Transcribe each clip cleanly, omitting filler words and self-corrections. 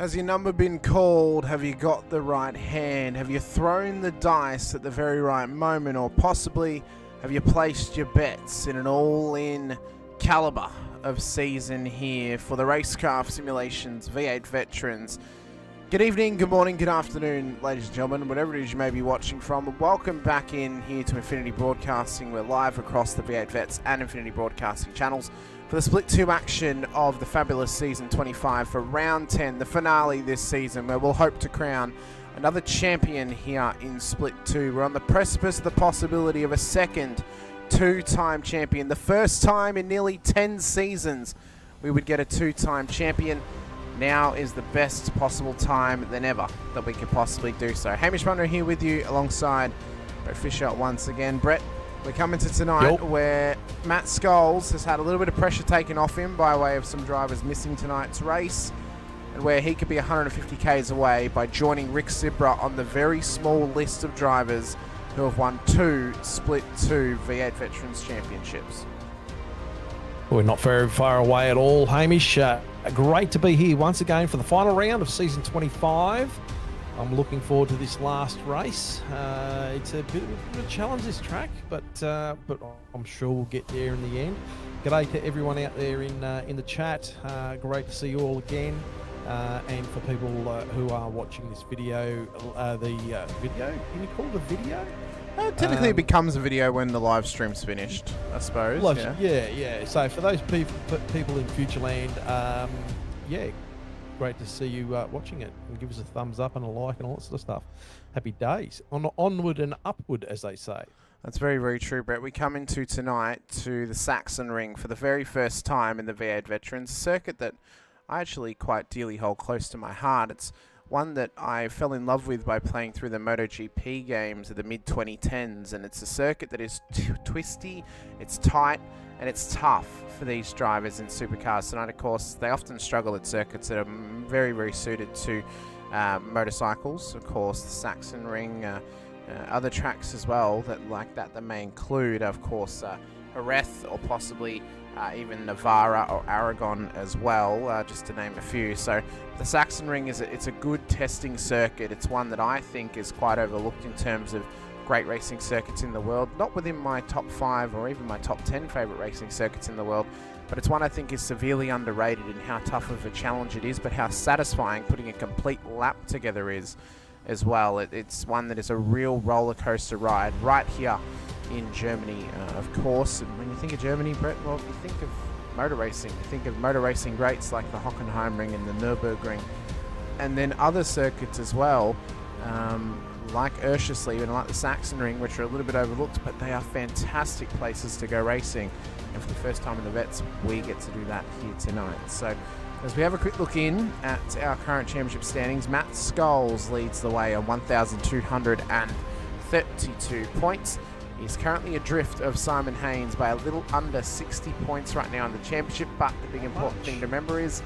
Has your number been called? Have you got the right hand? Have you thrown the dice at the very right moment? Or possibly have you placed your bets in an all-in caliber of season here for the Racekraft Simulations V8 Veterans? Good evening, good morning, good afternoon, ladies and gentlemen, whatever it is you may be watching from. Welcome back in here to Infinity Broadcasting. We're live across the V8 Vets and Infinity Broadcasting channels for the Split 2 action of the fabulous Season 25 for Round 10, the finale this season, where we'll hope to crown another champion here in Split 2. We're on the precipice of the possibility of a second two-time champion. The first time in nearly 10 seasons we would get a two-time champion. Now is the best possible time than ever that we could possibly do so. Hamish Munro here with you alongside Brett Fisher once again. Brett, we're coming to tonight where Matt Scholes has had a little bit of pressure taken off him by way of some drivers missing tonight's race, and where he could be 150 k's away by joining Rick Sibra on the very small list of drivers who have won two Split 2 V8 Veterans Championships. We're not very far away at all, Hamish. Great to be here once again for the final round of Season 25. I'm looking forward to this last race. It's a bit of a challenge, this track, but I'm sure we'll get there in the end. G'day to everyone out there in the chat. Great to see you all again. And for people who are watching this video, video? Can you call it a video? Technically it becomes a video when the live stream's finished, I suppose. Yeah. So for those people in Futureland, yeah, great to see you watching it, and give us a thumbs up and a like and all that sort of stuff. Happy days. Onward and upward, as they say. That's very, very true, Brett. We come into tonight to the Sachsenring for the very first time in the V8 Veterans, a circuit that I actually quite dearly hold close to my heart. It's one that I fell in love with by playing through the MotoGP games of the mid-2010s, and it's a circuit that is twisty, it's tight, and it's tough for these drivers in supercars. Tonight, of course, they often struggle at circuits that are very, very suited to motorcycles. Of course, the Sachsenring, other tracks as well that may include, of course, Jerez, or possibly even Navarra or Aragon as well, just to name a few. So the Sachsenring it's a good testing circuit. It's one that I think is quite overlooked in terms of great racing circuits in the world. Not within my top 5 or even my top 10 favourite racing circuits in the world, but it's one I think is severely underrated in how tough of a challenge it is, but how satisfying putting a complete lap together is as well. It's one that is a real roller coaster ride right here in Germany, of course. And when you think of Germany, Brett, well, you think of motor racing. You think of motor racing greats like the Hockenheimring and the Nürburgring, and then other circuits as well, like Urschusleben and like the Sachsenring, which are a little bit overlooked, but they are fantastic places to go racing. And for the first time in the Vets, we get to do that here tonight. So as we have a quick look in at our current championship standings, Matt Scholes leads the way on 1,232 points. He's currently adrift of Simon Haynes by a little under 60 points right now in the championship, but the big important thing to remember is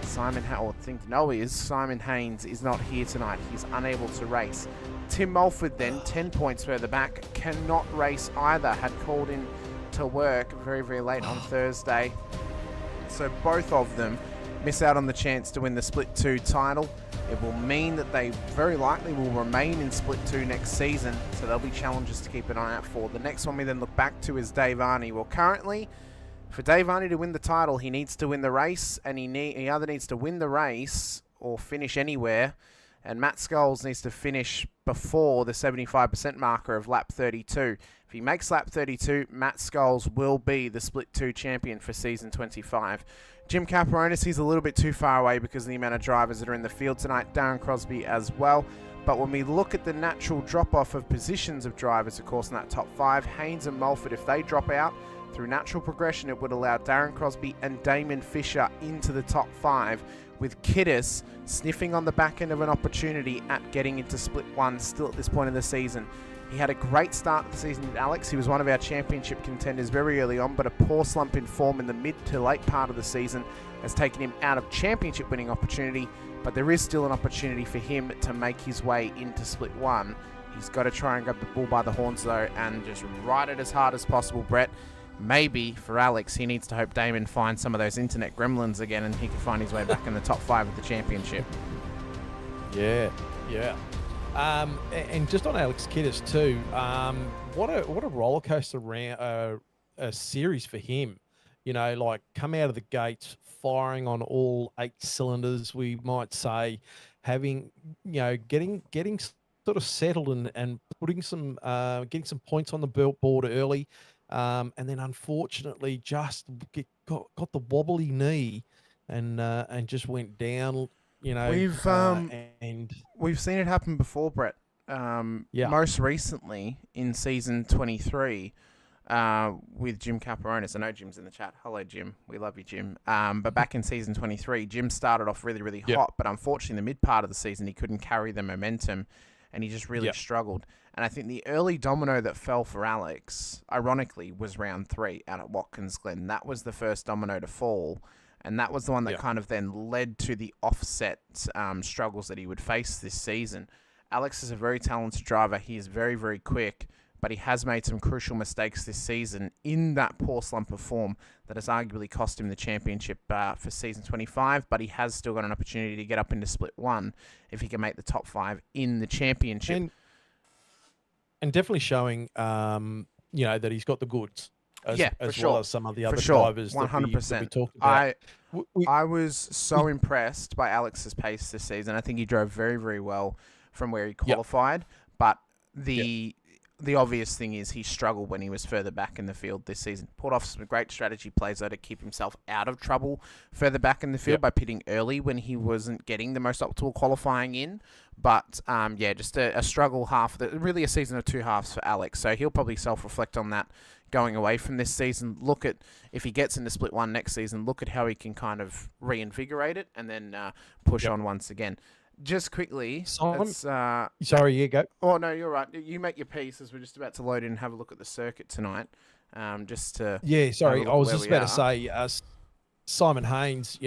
Simon Haynes is not here tonight. He's unable to race. Tim Mulford then, 10 points further back, cannot race either, had called in to work very, very late on Thursday. So both of them miss out on the chance to win the Split 2 title. It will mean that they very likely will remain in Split 2 next season, so there'll be challenges to keep an eye out for. The next one we then look back to is Dave Arney. Well, currently, for Dave Arney to win the title, he needs to win the race, and he either needs to win the race or finish anywhere, and Matt Scholes needs to finish before the 75% marker of lap 32. If he makes lap 32, Matt Scholes will be the Split 2 champion for Season 25. Jim Caperonis, he's a little bit too far away because of the amount of drivers that are in the field tonight. Darren Crosby as well. But when we look at the natural drop-off of positions of drivers, of course, in that top 5, Haynes and Mulford, if they drop out through natural progression, it would allow Darren Crosby and Damon Fisher into the top 5, with Kiddis sniffing on the back end of an opportunity at getting into Split 1 still at this point in the season. He had a great start to the season with Alex. He was one of our championship contenders very early on, but a poor slump in form in the mid to late part of the season has taken him out of championship winning opportunity, but there is still an opportunity for him to make his way into Split 1. He's got to try and grab the bull by the horns though and just ride it as hard as possible, Brett. Maybe for Alex, he needs to hope Damon finds some of those internet gremlins again and he can find his way back in the top 5 of the championship. Yeah, yeah. And just on Alex Kiddis too, what a roller coaster a series for him. You know, like come out of the gates firing on all 8 cylinders, we might say, having getting sort of settled and putting some getting some points on the board early, and then unfortunately just got the wobbly knee and just went down. You know, and We've seen it happen before, Brett. Yeah. Most recently in season 23 with Jim Caparonis. I know Jim's in the chat. Hello, Jim. We love you, Jim. But back in season 23, Jim started off really, really hot, but unfortunately in the mid part of the season, he couldn't carry the momentum and he just really struggled. And I think the early domino that fell for Alex, ironically, was round 3 out at Watkins Glen. That was the first domino to fall. And that was the one that kind of then led to the offset struggles that he would face this season. Alex is a very talented driver. He is very, very quick, but he has made some crucial mistakes this season in that poor slump of form that has arguably cost him the championship for season 25, but he has still got an opportunity to get up into split 1 if he can make the top 5 in the championship. And definitely showing, that he's got the goods. As well as some of the other drivers 100%. that we talked about. I was so impressed by Alex's pace this season. I think he drove very, very well from where he qualified. But the obvious thing is he struggled when he was further back in the field this season. Pulled off some great strategy plays though to keep himself out of trouble further back in the field by pitting early when he wasn't getting the most optimal qualifying in. But just a struggle really a season of 2 halves for Alex. So he'll probably self-reflect on that going away from this season. Look at, if he gets into split 1 next season, look at how he can kind of reinvigorate it and then push on once again. Just quickly, sorry, you go. Oh no, you're right. You make your piece as we're just about to load in and have a look at the circuit tonight. I was just about to say, Simon Haynes.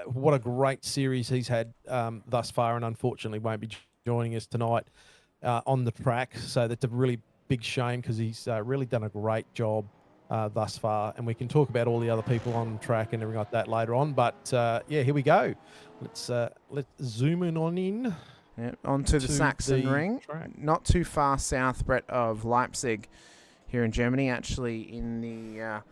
What a great series he's had thus far, and unfortunately won't be joining us tonight on the track. So that's a really big shame because he's really done a great job thus far, and we can talk about all the other people on track and everything like that later on. But here we go. Let's zoom in onto the Sachsenring, not too far south, Brett, of Leipzig, here in Germany. Actually, in the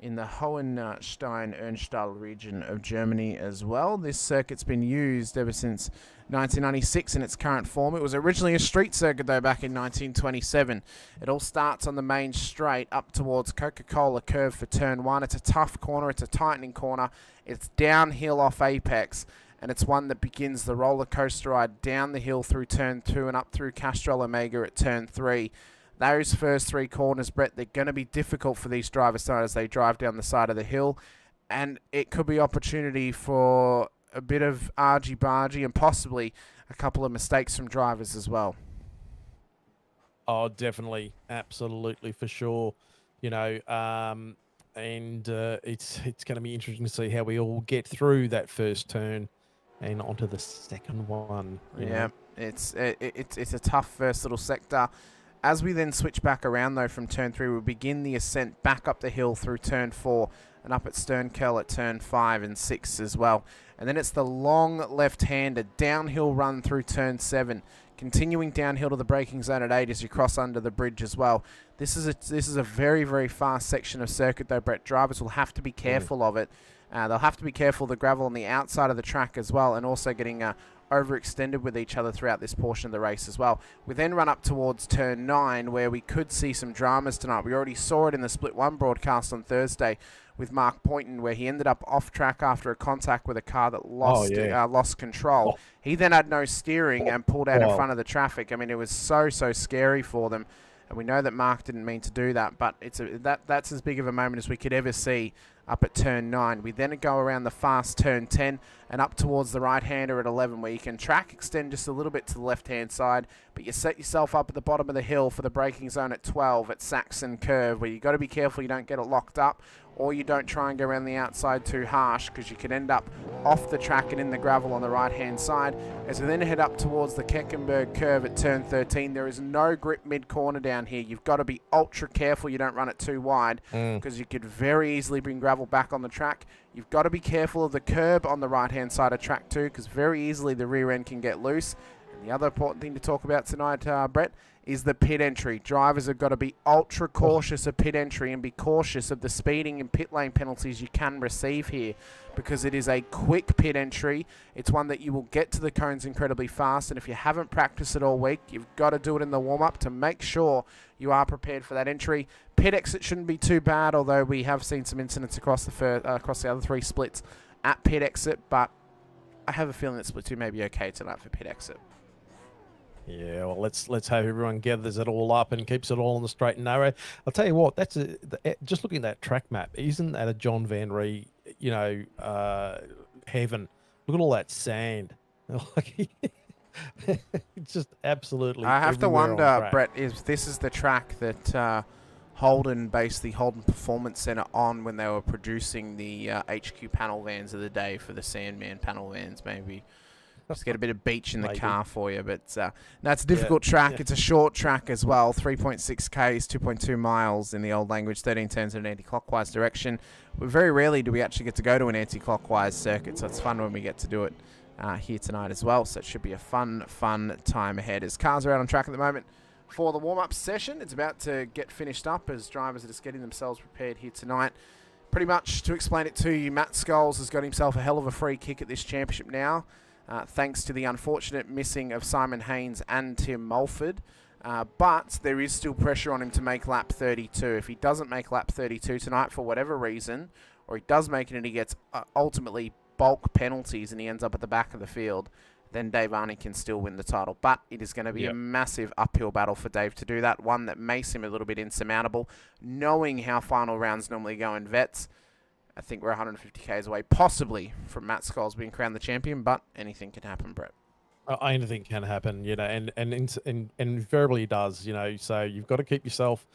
Hohenstein-Ernstthal region of Germany as well. This circuit's been used ever since 1996 in its current form. It was originally a street circuit, though, back in 1927. It all starts on the main straight up towards Coca-Cola curve for turn 1. It's a tough corner. It's a tightening corner. It's downhill off Apex, and it's one that begins the roller coaster ride down the hill through turn 2 and up through Castrol Omega at turn 3. Those first 3 corners, Brett, they're going to be difficult for these drivers as they drive down the side of the hill. And it could be opportunity for a bit of argy-bargy and possibly a couple of mistakes from drivers as well. Oh, definitely. Absolutely, for sure. It's going to be interesting to see how we all get through that first turn and onto the second one. It's a tough first little sector. As we then switch back around, though, from turn 3, we'll begin the ascent back up the hill through turn 4 and up at Sternkerl at turn 5 and 6 as well. And then it's the long left-hander downhill run through turn 7, continuing downhill to the braking zone at 8 as you cross under the bridge as well. This is a very, very fast section of circuit, though, Brett. Drivers will have to be careful of it. They'll have to be careful of the gravel on the outside of the track as well, and also getting overextended with each other throughout this portion of the race as well. We then run up towards turn 9, where we could see some dramas tonight. We already saw it in the Split 1 broadcast on Thursday with Mark Poynton, where he ended up off track after a contact with a car that lost control. He then had no steering and pulled out in front of the traffic. I mean, it was so scary for them. And we know that Mark didn't mean to do that, but that's as big of a moment as we could ever see up at turn 9. We then go around the fast turn 10 and up towards the right-hander at 11, where you can track extend just a little bit to the left-hand side, but you set yourself up at the bottom of the hill for the braking zone at 12 at Saxon Curve, where you've got to be careful you don't get it locked up or you don't try and go around the outside too harsh, because you can end up off the track and in the gravel on the right-hand side. As we then head up towards the Keckenberg curve at turn 13, there is no grip mid-corner down here. You've got to be ultra careful you don't run it too wide, because you could very easily bring gravel back on the track. You've got to be careful of the curb on the right-hand side of track too, because very easily the rear end can get loose. And the other important thing to talk about tonight, Brett, is the pit entry. Drivers have got to be ultra cautious of pit entry and be cautious of the speeding and pit lane penalties you can receive here, because it is a quick pit entry. It's one that you will get to the cones incredibly fast, and if you haven't practiced it all week, you've got to do it in the warm-up to make sure you are prepared for that entry. Pit exit shouldn't be too bad, although we have seen some incidents across the other 3 splits at pit exit, but I have a feeling that split 2 may be okay tonight for pit exit. Yeah, well, let's hope everyone gathers it all up and keeps it all on the straight and narrow. I'll tell you what, that's just looking at that track map, isn't that a John Van Ree, heaven? Look at all that sand. It's just absolutely. I have to wonder, Brett, if this is the track that Holden based the Holden Performance Centre on when they were producing the HQ panel vans of the day for the Sandman panel vans, maybe. Just get a bit of beach in the car for you. But no, it's a difficult track. Yeah. It's a short track as well. 3.6 Ks, 2.2 miles in the old language, 13 turns in an anti-clockwise direction. But very rarely do we actually get to go to an anti-clockwise circuit, so it's fun when we get to do it here tonight as well. So it should be a fun time ahead. As cars are out on track at the moment for the warm-up session, it's about to get finished up as drivers are just getting themselves prepared here tonight. Pretty much to explain it to you, Matt Scholes has got himself a hell of a free kick at this championship now. Thanks to the unfortunate missing of Simon Haynes and Tim Mulford. But there is still pressure on him to make lap 32. If he doesn't make lap 32 tonight for whatever reason, or he does make it and he gets ultimately bulk penalties and he ends up at the back of the field, then Dave Arney can still win the title. But it is going to be a massive uphill battle for Dave to do that, one that may seem a little bit insurmountable, knowing how final rounds normally go in vets. I think we're 150 Ks away, possibly, from Matt Scholes being crowned the champion, but anything can happen, Brett. Anything can happen, and invariably does, so you've got to keep yourself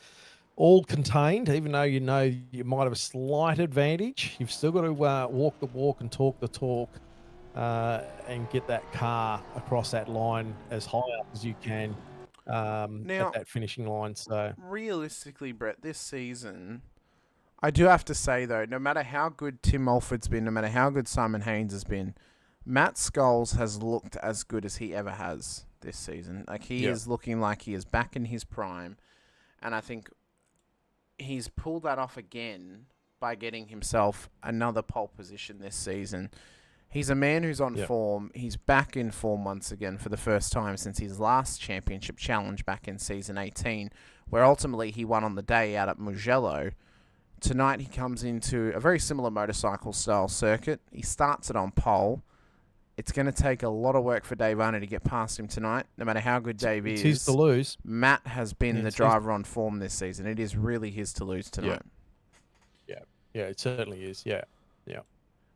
all contained, even though you might have a slight advantage. You've still got to walk the walk and talk the talk and get that car across that line as high up as you can now, at that finishing line. So realistically, Brett, this season, I do have to say, though, no matter how good Tim Mulford's been, no matter how good Simon Haynes has been, Matt Scholes has looked as good as he ever has this season. Like, he is looking like he is back in his prime. And I think he's pulled that off again by getting himself another pole position this season. He's a man who's on form. He's back in form once again for the first time since his last championship challenge back in season 18, where ultimately he won on the day out at Mugello. Tonight he comes into a very similar motorcycle style circuit. He starts it on pole. It's going to take a lot of work for Dave Arney to get past him tonight, no matter how good Dave is. It's his to lose. Matt has been the driver on form this season. It is really his to lose tonight. Yeah, it certainly is. Yeah.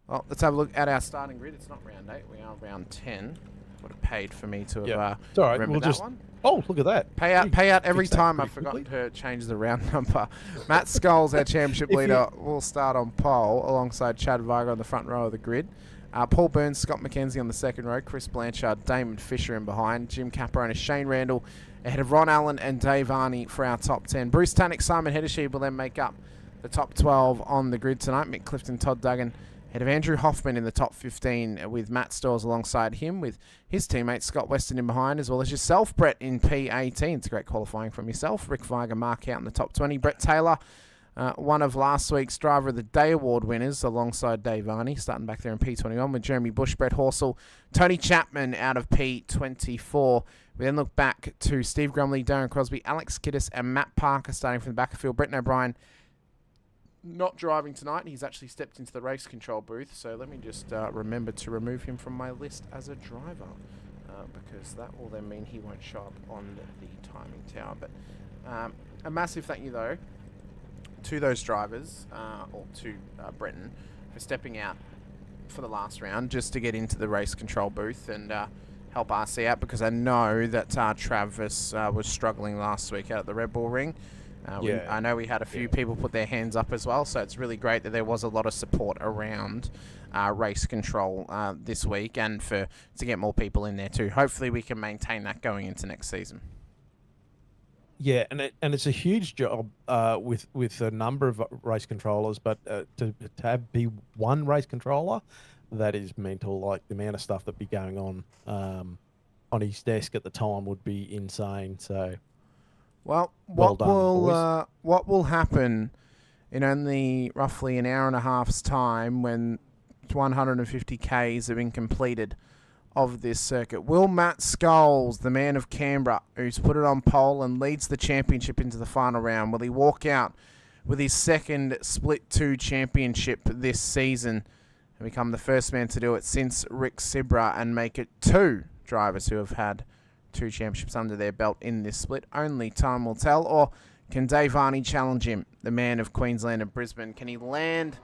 Well, let's have a look at our starting grid. It's not round 8. We are round 10. Would have paid for me to have it's all right. remembered that one. Oh, look at that. Pay out every time I've forgotten to change the round number. Matt Scholes, our championship leader, will start on pole alongside Chad Varga on the front row of the grid. Paul Burns, Scott McKenzie on the second row, Chris Blanchard, Damon Fisher in behind, Jim Capron and Shane Randall ahead of Ron Allen and Dave Arney for our top 10. Bruce Tannick, Simon Heddersheed will then make up the top 12 on the grid tonight. Mick Clifton, Todd Duggan ahead of Andrew Hoffman in the top 15 with Matt Stores alongside him with his teammate Scott Weston in behind, as well as yourself, Brett, in P18. It's a great qualifying from yourself. Rick Viger, Mark out in the top 20. Brett Taylor, one of last week's Driver of the Day award winners alongside Dave Arney, starting back there in P21 with Jeremy Bush, Brett Horsell, Tony Chapman out of P24. We then look back to Steve Grumley, Darren Crosby, Alex Kiddis and Matt Parker starting from the back of field. Bretton O'Brien not driving tonight. He's actually stepped into the race control booth, so let me just remember to remove him from my list as a driver, because that will then mean he won't show up on the timing tower. But a massive thank you, though, to those drivers, or to Bretton, for stepping out for the last round just to get into the race control booth and help RC out, because I know that Travis was struggling last week out at the Red Bull Ring. I know we had a few people put their hands up as well, so it's really great that there was a lot of support around race control this week, and to get more people in there too. Hopefully we can maintain that going into next season. Yeah, and it's a huge job with a number of race controllers, but to be one race controller, that is mental. Like, the amount of stuff that be going on his desk at the time would be insane. So, well, what will happen in only roughly an hour and a half's time when 150 Ks have been completed of this circuit? Will Matt Scholes, the man of Canberra, who's put it on pole and leads the championship into the final round, will he walk out with his second Split 2 championship this season and become the first man to do it since Rick Sibra, and make it 2 drivers who have had 2 championships under their belt in this split? Only time will tell. Or can Dave Varney challenge him, the man of Queensland and Brisbane? Can he land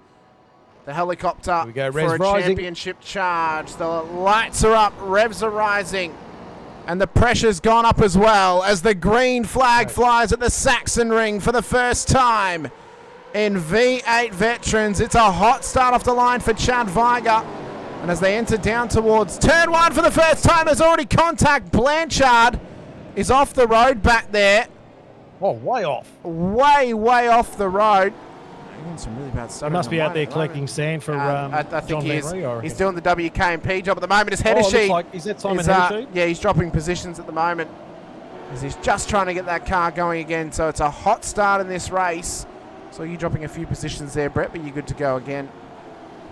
the helicopter for a championship charge? The lights are up, revs are rising, and the pressure's gone up as well as the green flag flies at the Sachsenring for the first time in V8 Veterans. It's a hot start off the line for Chad Viger, and as they enter down towards turn 1 for the first time, there's already contact. Blanchard is off the road back there. Oh, way off. Way off the road. Some really bad stuff. He must be out there collecting sand for I think John he is. Henry, He's doing the WKMP job at the moment. His header sheet. Is that Simon Hennessy? Yeah, he's dropping positions at the moment as he's just trying to get that car going again. So it's a hot start in this race. So you're dropping a few positions there, Brett, but you're good to go again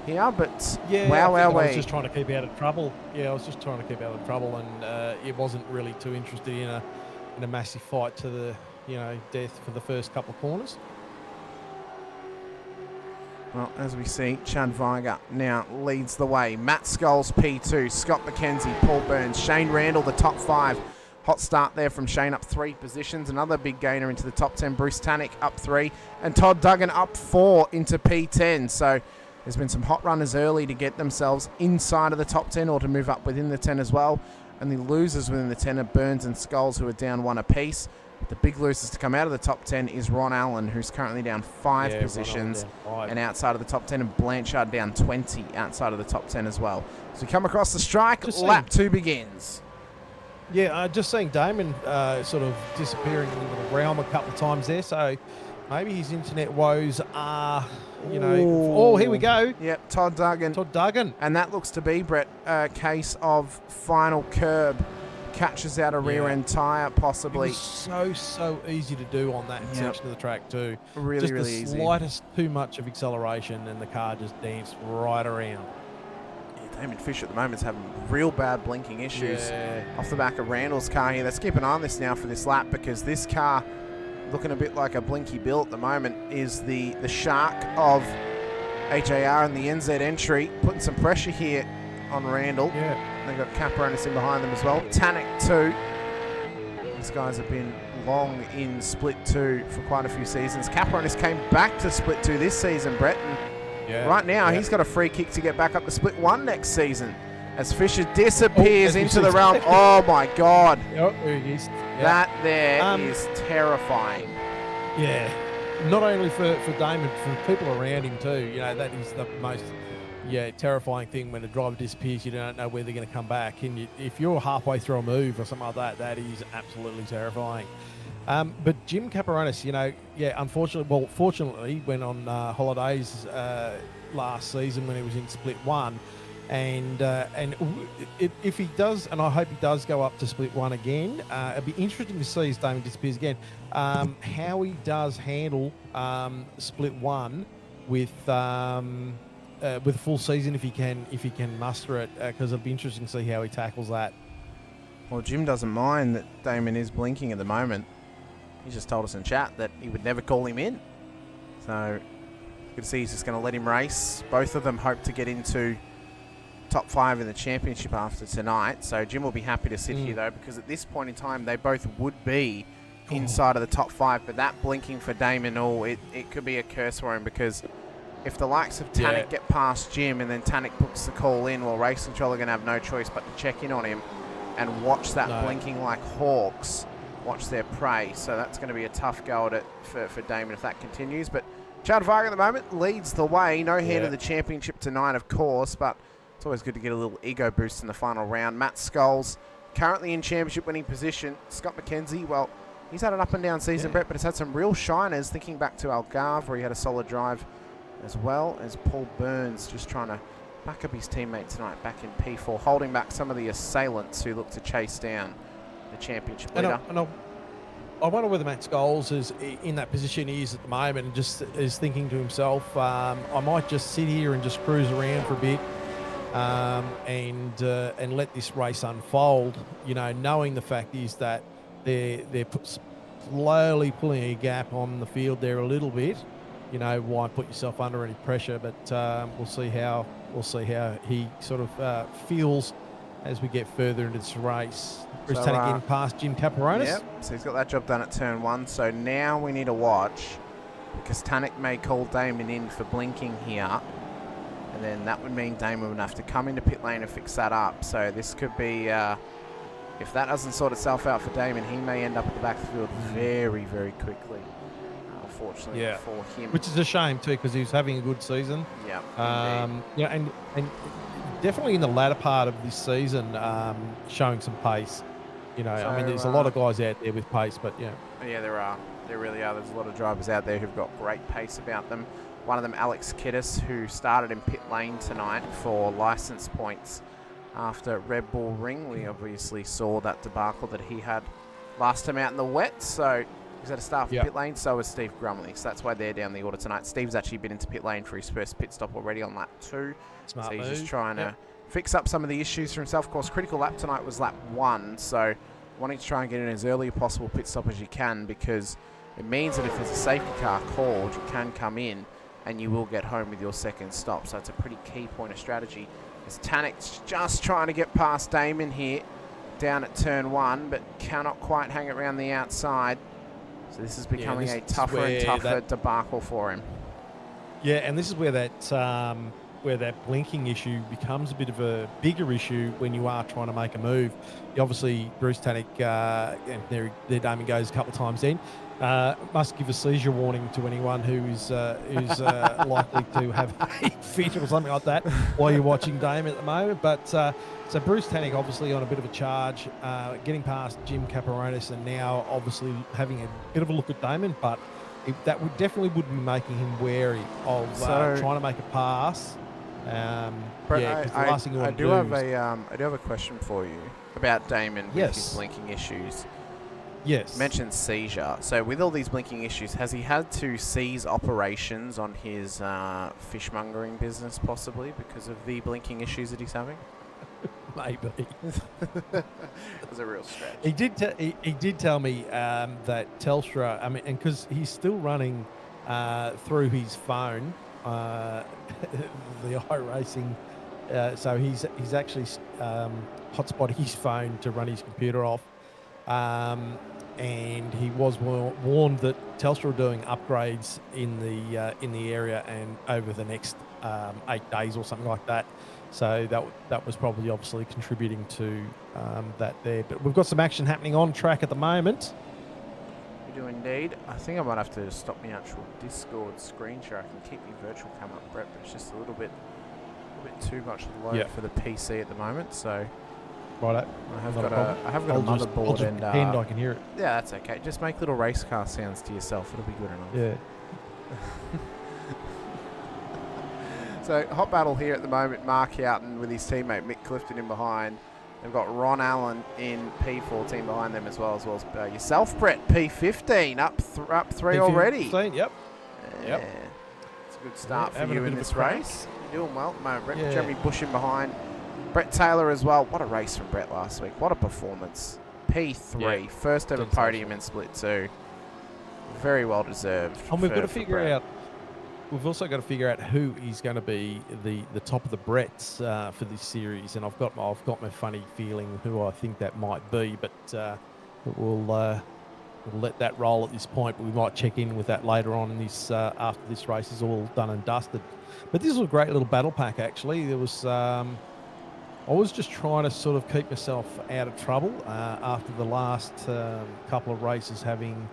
here. But yeah, I was just trying to keep out of trouble. Yeah, I was just trying to keep out of trouble, and it wasn't really too interested in a massive fight to the death for the first couple of corners. Well, as we see, Chad Viger now leads the way. Matt Scholes, P2. Scott McKenzie, Paul Burns, Shane Randall, the top 5. Hot start there from Shane, up 3 positions. Another big gainer into the top 10. Bruce Tannick up 3. And Todd Duggan up 4 into P10. So there's been some hot runners early to get themselves inside of the top 10 or to move up within the 10 as well. And the losers within the 10 are Burns and Scholes, who are down 1 apiece. The big losers to come out of the top 10 is Ron Allen, who's currently down 5 positions and outside of the top 10, and Blanchard down 20 outside of the top 10 as well. So we come across the strike, lap 2 begins. Yeah, just seeing Damon sort of disappearing into the realm a couple of times there, so maybe his internet woes are, oh, here we go. Yep, Todd Duggan. And that looks to be, Brett, a case of final curb. Catches out a rear end tyre, possibly. It was so easy to do on that section of the track too. Really easy. Just the slightest too much of acceleration and the car just danced right around. Yeah, Damon Fisher at the moment is having real bad blinking issues off the back of Randall's car here. Let's keep an eye on this now for this lap, because this car, looking a bit like a Blinky Bill at the moment, is the shark of HAR and the NZ entry, putting some pressure here on Randall. Yeah. They've got Caperonis in behind them as well. Tannick too. These guys have been long in Split 2 for quite a few seasons. Caperonis came back to Split 2 this season, Brett. And right now he's got a free kick to get back up to Split 1 next season as Fisher disappears into the realm. Oh my God. Oh, there he is. That there is terrifying. Yeah. Not only for Damon, for people around him too. That is the most terrifying thing when a driver disappears. You don't know where they're going to come back, and if you're halfway through a move or something like that, that is absolutely terrifying. But Jim Caperonis, fortunately went on holidays last season when he was in Split 1, and if he does, and I hope he does go up to Split 1 again, it'd be interesting to see as Damon disappears again, how he does handle Split 1 with a full season, if he can muster it, because it'll be interesting to see how he tackles that. Well, Jim doesn't mind that Damon is blinking at the moment. He just told us in chat that he would never call him in. So you can see he's just going to let him race. Both of them hope to get into top 5 in the championship after tonight. So Jim will be happy to sit here though, because at this point in time they both would be inside of the top 5. But that blinking for Damon, it could be a curse for him, because if the likes of Tannick get past Jim and then Tannick books the call in, well, Race Control are going to have no choice but to check in on him and watch that blinking like hawks watch their prey. So that's going to be a tough go for Damon if that continues. But Chad Varga at the moment leads the way. No hand in the championship tonight, of course, but it's always good to get a little ego boost in the final round. Matt Scholes currently in championship winning position. Scott McKenzie, well, he's had an up and down season, Brett, but has had some real shiners. Thinking back to Algarve, where he had a solid drive, as well as Paul Burns just trying to back up his teammate tonight back in P4, holding back some of the assailants who look to chase down the championship leader. I wonder whether Matt Scholes is in that position he is at the moment and just is thinking to himself, I might just sit here and just cruise around for a bit and let this race unfold, you know, knowing the fact is that they're slowly pulling a gap on the field there a little bit. You know, why put yourself under any pressure? But we'll see how he sort of feels as we get further into this race. Bruce Tanner getting past Jim Caparonis. Yep, so he's got that job done at turn 1. So now we need to watch, because Tannick may call Damon in for blinking here. And then that would mean Damon would have to come into pit lane and fix that up. So this could be, if that doesn't sort itself out for Damon, he may end up at the back of the field very, very quickly. Unfortunately for him. Which is a shame too, because he was having a good season. Yeah. And definitely in the latter part of this season, showing some pace. You know, I mean, there's a lot of guys out there with pace, but yeah. Yeah, there are. There really are. There's a lot of drivers out there who've got great pace about them. One of them, Alex Kiddis, who started in pit lane tonight for license points after Red Bull Ring. We obviously saw that debacle that he had last time out in the wet, so he's had to start for pit lane. So is Steve Grumley, so that's why they're down the order tonight. Steve's actually been into pit lane for his first pit stop already on lap 2. Smart so he's move. just trying to fix up some of the issues for himself. Of course, critical lap tonight was lap 1, so wanting to try and get in as early a possible pit stop as you can, because it means that if there's a safety car called, you can come in and you will get home with your second stop. So it's a pretty key point of strategy. As Tannick's just trying to get past Damon here down at turn 1, but cannot quite hang it around the outside. So this is becoming a tougher and tougher debacle for him. Yeah, and this is where that blinking issue becomes a bit of a bigger issue when you are trying to make a move. Obviously, Bruce Tannick, and their Damon goes a couple of times in, must give a seizure warning to anyone who's likely to have a fit or something like that while you're watching Damon at the moment. But so Bruce Tannick obviously on a bit of a charge, getting past Jim Caparonis, and now obviously having a bit of a look at Damon, but that would definitely would be making him wary of trying to make a pass. Brett, I do have a question for you about Damon with his blinking issues. Yes. You mentioned seizure. So with all these blinking issues, has he had to cease operations on his fishmongering business possibly because of the blinking issues that he's having? Maybe. It was a real stretch. He did tell me that Telstra, I mean, and because he's still running through his phone, the iRacing, so he's actually hotspotting his phone to run his computer off. And he was warned that Telstra were doing upgrades in the area and over the next 8 days or something like that. So that was probably obviously contributing to that there. But we've got some action happening on track at the moment. We do indeed. I think I might have to stop my actual Discord screen share. I can keep my virtual cam up, Brett, but it's just a little bit too much to load for the PC at the moment. So. Right. I have got a motherboard and I can hear it. Yeah, that's okay. Just make little race car sounds to yourself. It'll be good enough. Yeah. So hot battle here at the moment. Mark Houghton with his teammate Mick Clifton in behind. They've got Ron Allen in P14 behind them as well as yourself, Brett, P15 up 3 already. Yep. Yeah. It's a good start for you in this race. You're doing well at the moment, Brett. Yeah. Jeremy Bush in behind. Brett Taylor as well. What a race from Brett last week. What a performance. P3. First ever podium in Split 2. Very well deserved. And we've got to figure out. We've also got to figure out who is going to be the top of the Bretts for this series, and I've got my funny feeling who I think that might be, but we'll let that roll at this point. But we might check in with that later on in this after this race is all done and dusted. But this was a great little battle pack actually. There was. I was just trying to sort of keep myself out of trouble after the last couple of races, having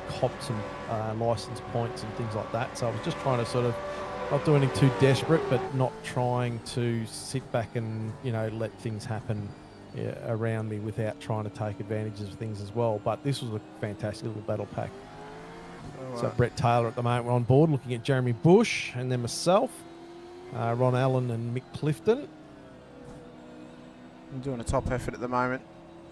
copped some license points and things like that. So I was just trying to sort of not do anything too desperate, but not trying to sit back and, you know, let things happen around me without trying to take advantage of things as well. But this was a fantastic little battle pack. So Brett Taylor at the moment, we're on board looking at Jeremy Bush, and then myself, Ron Allen and Mick Clifton. I'm doing a top effort at the moment.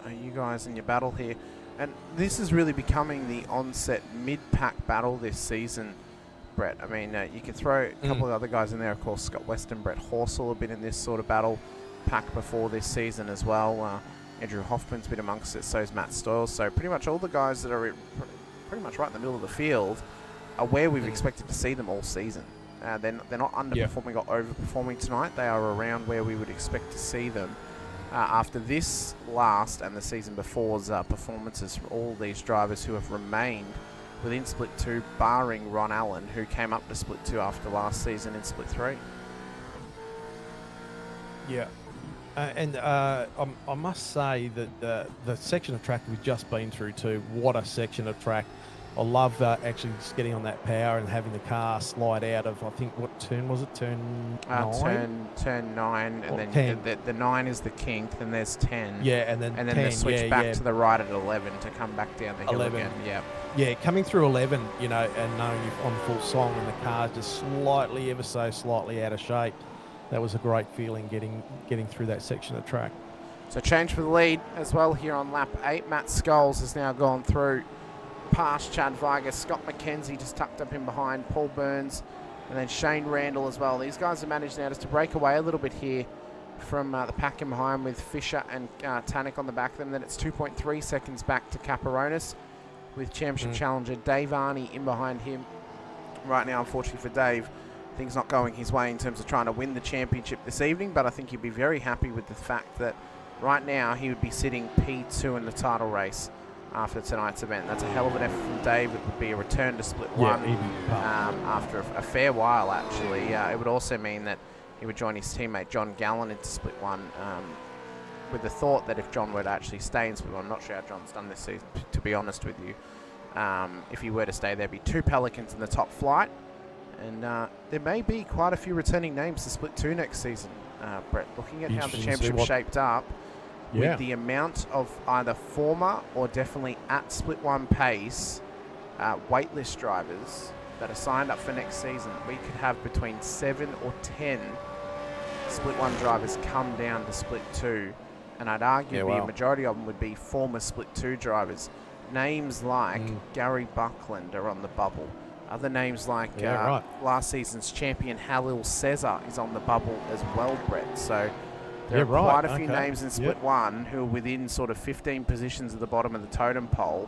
You guys in your battle here. And this is really becoming the onset mid-pack battle this season, Brett. I mean, you could throw a couple of other guys in there. Of course, Scott Weston, Brett Horsell have been in this sort of battle pack before this season as well. Andrew Hoffman's been amongst it, so is Matt Stoyles. So pretty much all the guys that are pretty much right in the middle of the field are where we've expected to see them all season. They're not underperforming or overperforming tonight. They are around where we would expect to see them. After this last and the season before's performances from all these drivers who have remained within Split 2, barring Ron Allen, who came up to Split 2 after last season in Split 3. Yeah. I must say that the section of track we've just been through too, what a section of track. I love actually just getting on that power and having the car slide out of, I think, what turn was it? Turn 9? Turn 9, and then the 9 is the kink, then there's 10. Yeah, and then 10, the switch back to the right at 11 to come back down the hill 11. again. Yeah. Yeah, coming through 11, you know, and knowing you're on full song and the car's just slightly, ever so slightly out of shape. That was a great feeling getting through that section of track. So change for the lead as well here on lap 8. Matt Scholes has now gone through past Chad Weiger. Scott McKenzie just tucked up in behind. Paul Burns and then Shane Randall as well. These guys have managed now just to break away a little bit here from the pack in behind with Fisher and Tanek on the back of them. Then it's 2.3 seconds back to Caperonis with championship challenger Dave Arney in behind him. Right now, unfortunately for Dave, things not going his way in terms of trying to win the championship this evening, but I think he'd be very happy with the fact that right now he would be sitting P2 in the title race after tonight's event. That's a hell of an effort from Dave. It would be a return to Split 1 after a fair while, actually. It would also mean that he would join his teammate John Gallen into Split 1 with the thought that if John were to actually stay in Split 1, I'm not sure how John's done this season, to be honest with you. If he were to stay, there'd be 2 Pelicans in the top flight. And there may be quite a few returning names to Split 2 next season, Brett. Looking at how the championship shaped up, with the amount of either former or definitely at Split 1 pace waitlist drivers that are signed up for next season, we could have between 7 or 10 Split 1 drivers come down to Split 2. And I'd argue the majority of them would be former Split 2 drivers. Names like Gary Buckland are on the bubble. Other names like last season's champion Halil Cesar is on the bubble as well, Brett. So there are quite a few names in Split 1 who are within sort of 15 positions at the bottom of the totem pole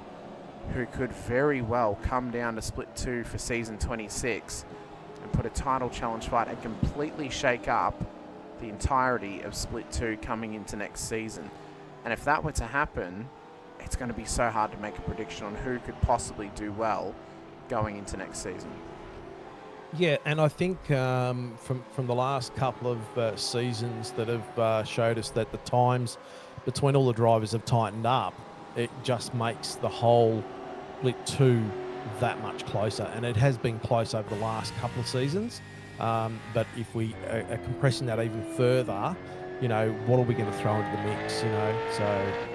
who could very well come down to Split 2 for season 26 and put a title challenge fight and completely shake up the entirety of Split 2 coming into next season. And if that were to happen, it's going to be so hard to make a prediction on who could possibly do well going into next season. Yeah, and I think from the last couple of seasons that have showed us that the times between all the drivers have tightened up, it just makes the whole Split 2 that much closer. And it has been close over the last couple of seasons. But if we are compressing that even further, you know, what are we going to throw into the mix, you know? So,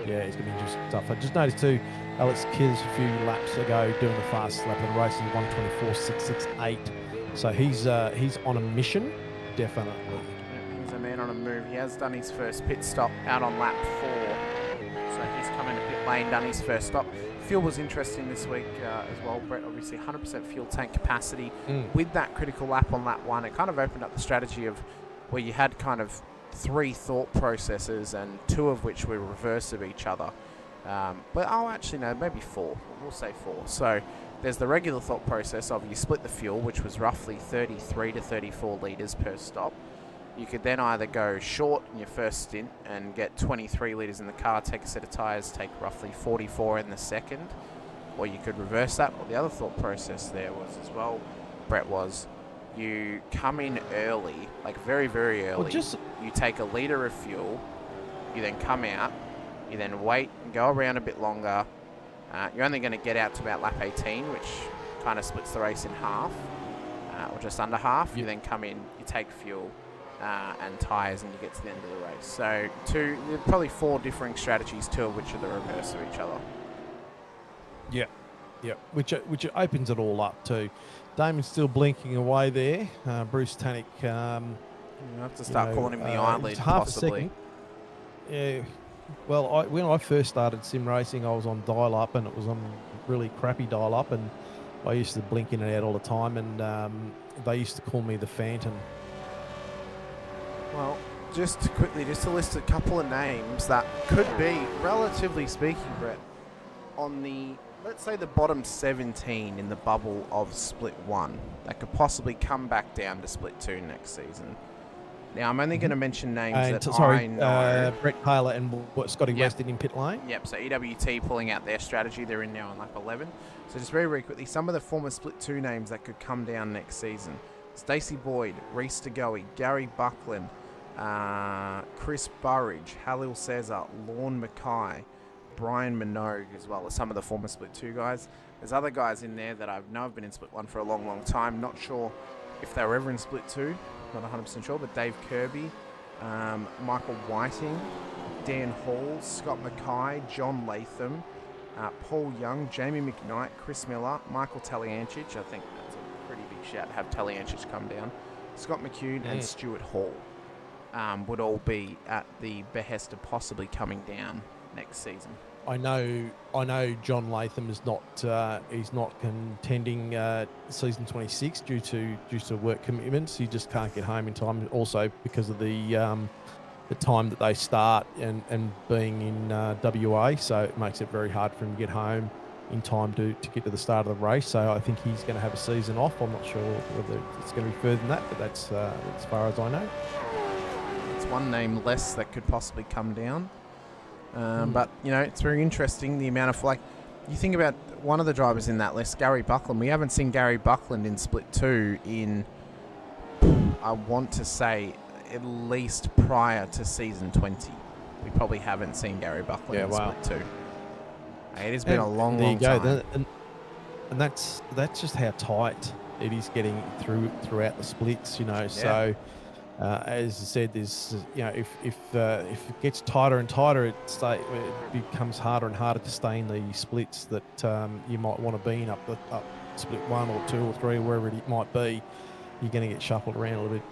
yeah, it's going to be interesting stuff. I just noticed too, Alex Kidd a few laps ago doing the fastest lap of the race in 1:24.668. So he's on a mission, definitely. Yeah, he's a man on a move. He has done his first pit stop out on lap 4. So he's come into pit lane, done his first stop. Fuel was interesting this week as well, Brett. Obviously 100% fuel tank capacity. With that critical lap on lap 1, it kind of opened up the strategy of where you had kind of 3 thought processes and 2 of which were reverse of each other. But actually no, maybe 4. We'll say 4. So there's the regular thought process of you split the fuel, which was roughly 33 to 34 litres per stop. You could then either go short in your first stint and get 23 litres in the car, take a set of tyres, take roughly 44 in the second, or you could reverse that. Or the other thought process there was as well, Brett, was you come in early, like very, very early. Well, you take a litre of fuel, you then come out, you then wait and go around a bit longer. You're only going to get out to about lap 18, which kind of splits the race in half, or just under half. You then come in, you take fuel and tyres, and you get to the end of the race. So probably 4 differing strategies, 2 of which are the reverse of each other. Yeah, yeah, which opens it all up too. Damon's still blinking away there. Bruce Tannick. You have to start calling him the eyelid, possibly. Yeah. Well, when I first started sim racing, I was on dial-up, and it was on really crappy dial-up, and I used to blink in and out all the time, and they used to call me the Phantom. Well, just quickly, just to list a couple of names that could be, relatively speaking, Brett, on the, let's say, the bottom 17 in the bubble of Split 1 that could possibly come back down to Split 2 next season. Now, I'm only going to mention names I know. Brett Taylor and Scotty Weston in pit lane. Yep, so EWT pulling out their strategy. They're in now on lap 11. So just very, very quickly, some of the former Split 2 names that could come down next season. Stacey Boyd, Reese DeGoey, Gary Buckland, Chris Burridge, Halil Cesar, Lorne Mackay, Brian Minogue as well as some of the former Split 2 guys. There's other guys in there that I know have been in Split 1 for a long, long time. Not sure if they were ever in Split 2. Not 100% sure, but Dave Kirby, Michael Whiting, Dan Hall, Scott Mackay, John Latham, Paul Young, Jamie McKnight, Chris Miller, Michael Taliancic. I think that's a pretty big shout to have Taliancic come down. Scott McCune and Stuart Hall would all be at the behest of possibly coming down next season. I know John Latham is not he's not contending season 26 due to work commitments. He just can't get home in time. Also because of the time that they start and being in WA, so it makes it very hard for him to get home in time to get to the start of the race. So I think he's going to have a season off. I'm not sure whether it's going to be further than that, but that's as far as I know. It's one name less that could possibly come down. But, you know, it's very interesting the amount of, like, you think about one of the drivers in that list, Gary Buckland. We haven't seen Gary Buckland in Split 2 in, I want to say, at least prior to season 20. We probably haven't seen Gary Buckland in Split 2. It has been a long time. And that's just how tight it is getting throughout the splits, you know. Yeah. So, as I said, there's, you know, if it gets tighter and tighter, it becomes harder and harder to stay in the splits that you might want to be in up split 1 or 2 or 3, wherever it might be. You're going to get shuffled around a little bit,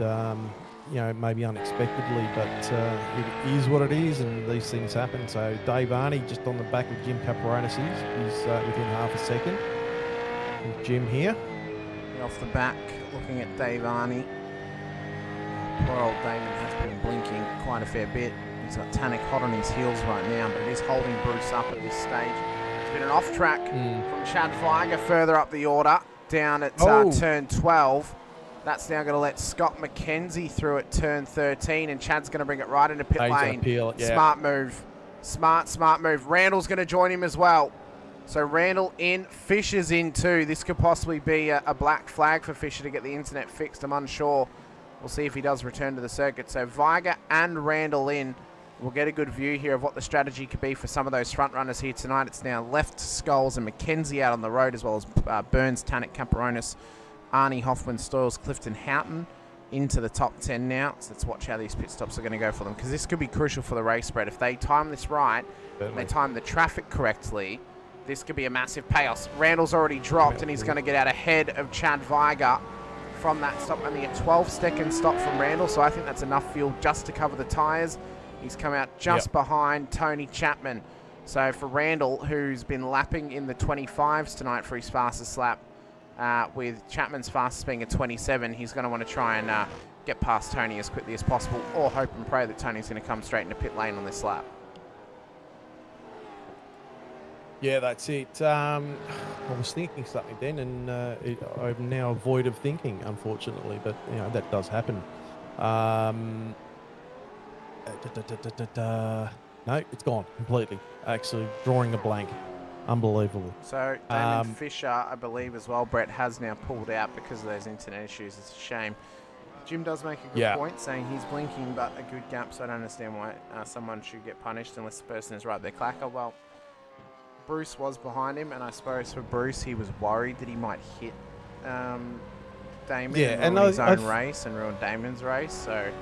you know, maybe unexpectedly, but it is what it is, and these things happen. So Dave Arney just on the back of Jim Caparonis is within half a second. With Jim here. Off the back, looking at Dave Arney. Poor old Damon has been blinking quite a fair bit. He's got Tannick hot on his heels right now, but it is holding Bruce up at this stage. It's been an off track from Chad Weiger further up the order, down at turn 12. That's now going to let Scott McKenzie through at turn 13, and Chad's going to bring it right into pit lane. Smart move. Smart move. Randall's going to join him as well. So Randall in, Fisher's in too. This could possibly be a black flag for Fisher to get the internet fixed. I'm unsure. We'll see if he does return to the circuit. So Weiger and Randall in. We'll get a good view here of what the strategy could be for some of those front runners here tonight. It's now left Scholes and McKenzie out on the road, as well as Burns, Tannick, Caparonis, Arnie, Hoffman, Stoyles, Clifton, Houghton into the top 10 now. So let's watch how these pit stops are going to go for them, because this could be crucial for the race spread. If they time this right, they time the traffic correctly, this could be a massive payoff. Randall's already dropped, and he's going to get out ahead of Chad Weiger from that stop. Only a 12-second stop from Randall, so I think that's enough fuel just to cover the tyres. He's come out just behind Tony Chapman. So for Randall, who's been lapping in the 25s tonight for his fastest lap, with Chapman's fastest being a 27, he's going to want to try and get past Tony as quickly as possible, or hope and pray that Tony's going to come straight into pit lane on this lap. Yeah, that's it. I was thinking something then, and I'm now void of thinking, unfortunately, but you know that does happen. No, it's gone completely. Actually, drawing a blank. Unbelievable. So Damon Fisher, I believe as well, Brett, has now pulled out because of those internet issues. It's a shame. Jim does make a good point, saying he's blinking, but a good gap, so I don't understand why someone should get punished unless the person is right there. Clacker, well, Bruce was behind him, and I suppose for Bruce, he was worried that he might hit Damon and ruin his own race and ruin Damon's race, so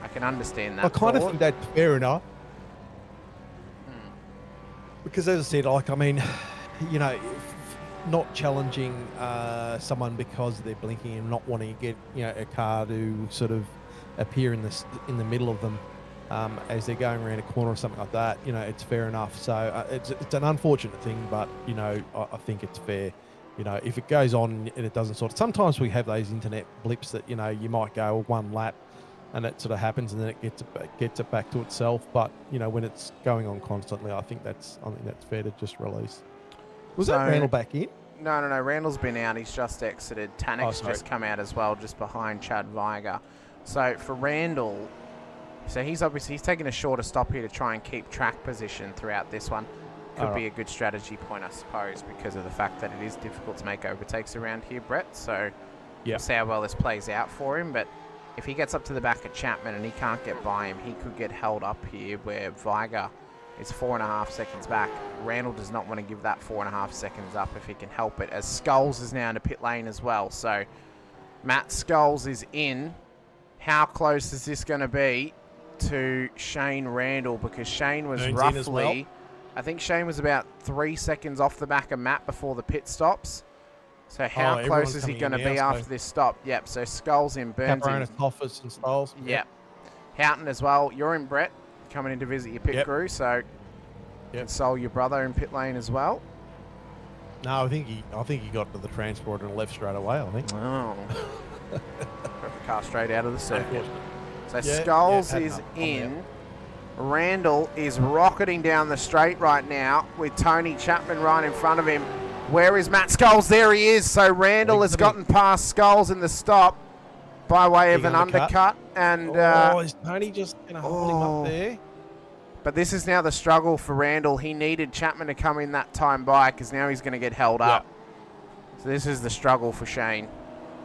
I can understand that. I kind of think that's fair enough. Because as I said, like, I mean, you know, not challenging someone because they're blinking and not wanting to get, you know, a car to sort of appear in the middle of them as they're going around a corner or something like that, you know, it's fair enough. So it's an unfortunate thing, but, you know, I think it's fair. You know, if it goes on and it doesn't sort of, sometimes we have those internet blips that, you know, you might go one lap and it sort of happens and then it gets it back to itself. But, you know, when it's going on constantly, I think that's fair to just release. Was that Randall back in? No. Randall's been out. He's just exited. Tanek's just come out as well, just behind Chad Viger. So for Randall, so he's taking a shorter stop here to try and keep track position throughout this one. Could be a good strategy point, I suppose, because of the fact that it is difficult to make overtakes around here, Brett. So we'll see how well this plays out for him. But if he gets up to the back of Chapman and he can't get by him, he could get held up here where Viger is 4.5 seconds back. Randall does not want to give that 4.5 seconds up if he can help it, as Skulls is now in the pit lane as well. So Matt Skulls is in. How close is this going to be to Shane Randall? Because Shane was roughly, I think Shane was about 3 seconds off the back of Matt before the pit stops. So how close is he going to be after this stop? Yep, so Skulls in, Burns in. Office and Skulls. Yep. Houghton as well. You're in, Brett, coming in to visit your pit crew, so console your brother in pit lane as well. No, I think he got to the transporter and left straight away, I think. Oh. Got the car straight out of the circuit. So Skulls is in. Randall is rocketing down the straight right now with Tony Chapman right in front of him. Where is Matt Skulls? There he is. So Randall has gotten past Skulls in the stop by way of an undercut. And is Tony just going to hold him up there? But this is now the struggle for Randall. He needed Chapman to come in that time by, because now he's going to get held up. So this is the struggle for Shane.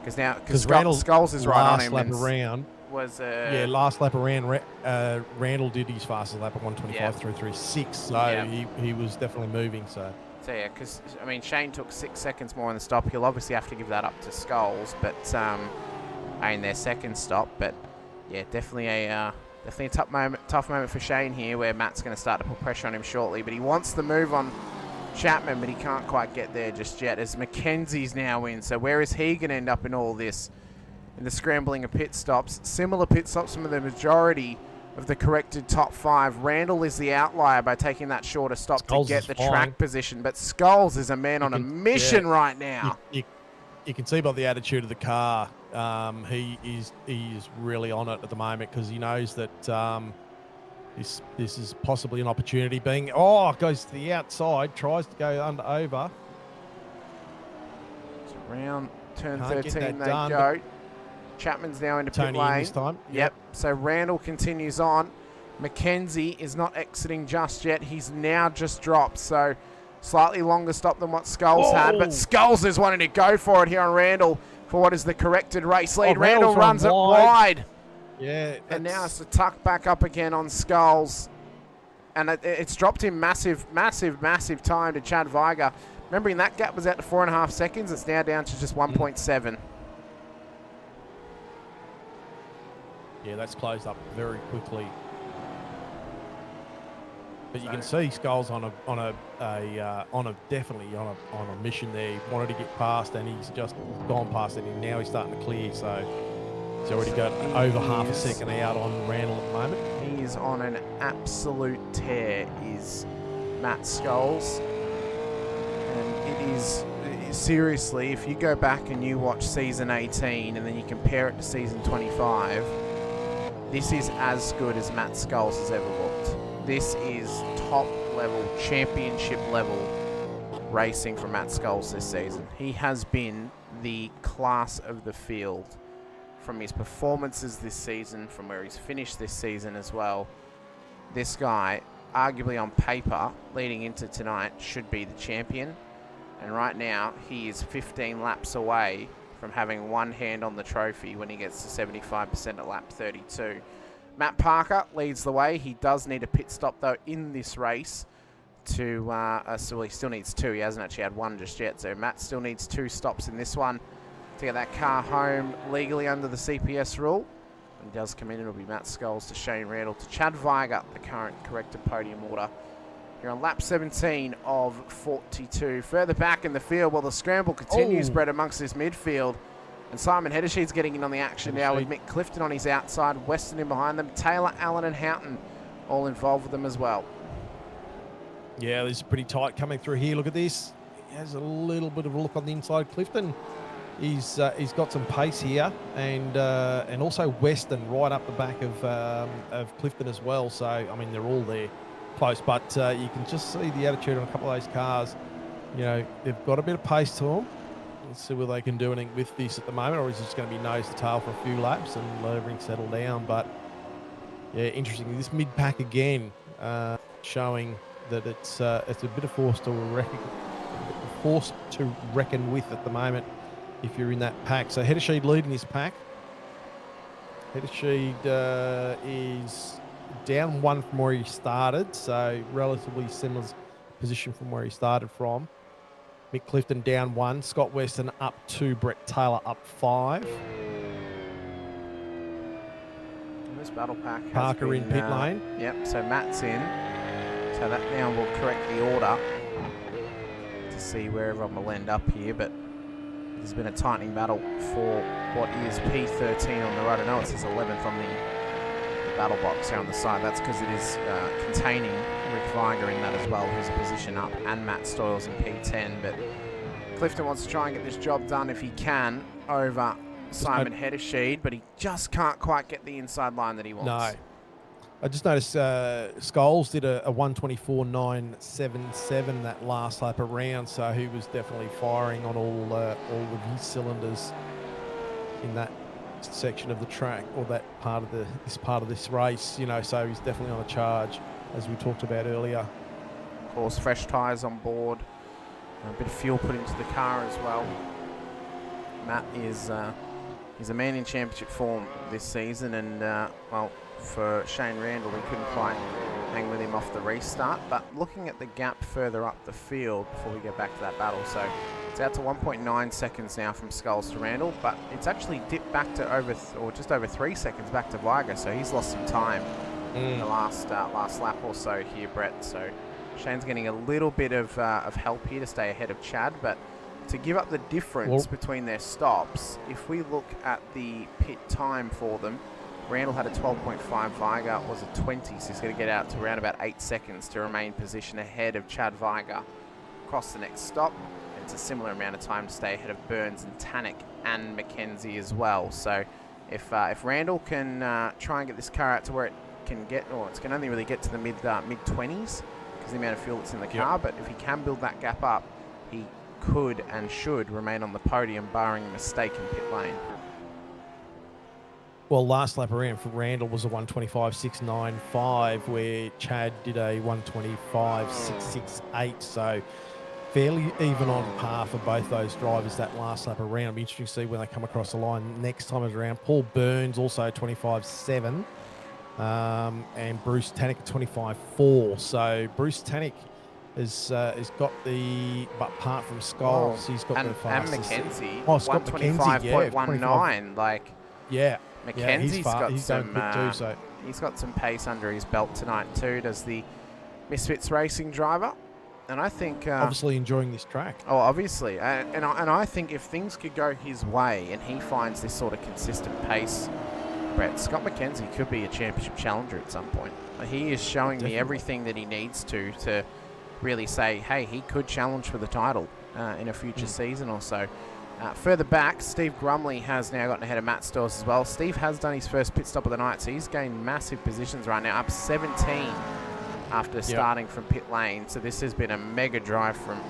Because Skulls is right on him. Last lap around. Last lap around, Randall did his fastest lap at 125.336, so he was definitely moving. So yeah, because I mean Shane took 6 seconds more on the stop. He'll obviously have to give that up to Skulls, but in their second stop. But yeah, definitely a tough moment for Shane here, where Matt's going to start to put pressure on him shortly. But he wants the move on Chapman, but he can't quite get there just yet, as Mackenzie's now in. So where is he going to end up in all this? In the scrambling of pit stops. Similar pit stops from the majority of the corrected top 5. Randall is the outlier by taking that shorter stop to get the track position, but Skulls is a man on a mission right now. You can see by the attitude of the car, he is really on it at the moment, because he knows that this is possibly an opportunity. Goes to the outside, tries to go over. It's around turn 13 they go. Chapman's now into pit lane. This time. Yep. So Randall continues on. Mackenzie is not exiting just yet. He's now just dropped. So slightly longer stop than what Skulls had. But Skulls is wanting to go for it here on Randall for what is the corrected race lead. Randall runs it wide. Yeah. And now it's to tuck back up again on Skulls. And it's dropped him massive time to Chad Viger. Remembering that gap was out to 4.5 seconds. It's now down to just 1.7. Yeah, that's closed up very quickly. But you can see Skulls definitely on a mission there. He wanted to get past, and he's just gone past it, and now he's starting to clear. So he's already got over half a second out on Randall at the moment. He is on an absolute tear, is Matt Skulls. And it is seriously, if you go back and you watch season 18 and then you compare it to season 25. This is as good as Matt Skulls has ever looked. This is top-level, championship-level racing from Matt Skulls this season. He has been the class of the field from his performances this season, from where he's finished this season as well. This guy, arguably on paper, leading into tonight, should be the champion. And right now, he is 15 laps away from having one hand on the trophy when he gets to 75% at lap 32. Matt Parker leads the way. He does need a pit stop, though, in this race to... so he still needs 2. He hasn't actually had 1 just yet. So Matt still needs 2 stops in this one to get that car home legally under the CPS rule. When he does come in, it'll be Matt Scholes to Shane Randall to Chad Weiger, the current corrected podium order. Here on lap 17 of 42. Further back in the field, while the scramble continues, Brett, amongst this midfield. And Simon Heddersheed's getting in on the action now with Mick Clifton on his outside, Weston in behind them, Taylor, Allen and Houghton all involved with them as well. Yeah, this is pretty tight coming through here. Look at this. He has a little bit of a look on the inside. Clifton, he's got some pace here, and also Weston right up the back of Clifton as well. So, I mean, they're all there close, but you can just see the attitude on a couple of those cars. You know, they've got a bit of pace to them. Let's see whether they can do anything with this at the moment, or is it just going to be nose to tail for a few laps and let everything settle down. But yeah, interesting. This mid-pack again, showing that it's a bit of force to reckon with at the moment if you're in that pack. So Heddersheed leading this pack. Heddersheed is down 1 from where he started, so relatively similar position from where he started from. Mick Clifton down 1, Scott Weston up 2, Brett Taylor up 5. And this battle pack has Parker been, in pit lane. Yep, so Matt's in. So that now will correct the order to see where everyone will end up here, but there's been a tightening battle for what is P13 on the right. I know it says 11th on the battle box here on the side. That's because it is containing Rick Weiger in that as well, who's a position up, and Matt Stoyles in P10. But Clifton wants to try and get this job done if he can over Simon Heddersheed, but he just can't quite get the inside line that he wants. No. I just noticed Scholes did a 124.977 that last lap around, so he was definitely firing on all of his cylinders in that section of the track, or that part of this race, you know, so he's definitely on a charge, as we talked about earlier. Of course, fresh tyres on board, a bit of fuel put into the car as well. Matt is he's a man in championship form this season, and well, for Shane Randall, he couldn't quite hang with him off the restart. But looking at the gap further up the field before we get back to that battle, so it's out to 1.9 seconds now from Scholes to Randall, but it's actually dipped back to just over 3 seconds back to Weiger, so he's lost some time in the last lap or so here, Brett. So Shane's getting a little bit of help here to stay ahead of Chad, but to give up the difference between their stops, if we look at the pit time for them, Randall had a 12.5, Weiger was a 20, so he's going to get out to around about 8 seconds to remain position ahead of Chad Weiger across the next stop. And it's a similar amount of time to stay ahead of Burns and Tannock and McKenzie as well. So if Randall can try and get this car out to where it can get, or it can only really get to the mid-20s because the amount of fuel that's in the car, but if he can build that gap up, he could and should remain on the podium, barring a mistake in pit lane. Well, last lap around for Randall was a 125.695, where Chad did a 125.668. So fairly even on par for both those drivers that last lap around. It'll be interesting to see when they come across the line next time around. Paul Burns also 25.7, and Bruce Tannock 25.4. So Bruce Tannock has got the, but apart from Scholes, he's got the fastest. And McKenzie, Scott McKenzie, 125.19, like... Yeah. McKenzie's got some too, so he's got some pace under his belt tonight too, does the Misfits Racing driver. And I think obviously enjoying this track. Oh, obviously. And I think if things could go his way and he finds this sort of consistent pace, Brett, Scott McKenzie could be a championship challenger at some point. He is showing me everything that he needs to really say, hey, he could challenge for the title in a future season or so. Further back, Steve Grumley has now gotten ahead of Matt Stoyles as well. Steve has done his first pit stop of the night, so he's gained massive positions right now, up 17 after starting from pit lane. So this has been a mega drive from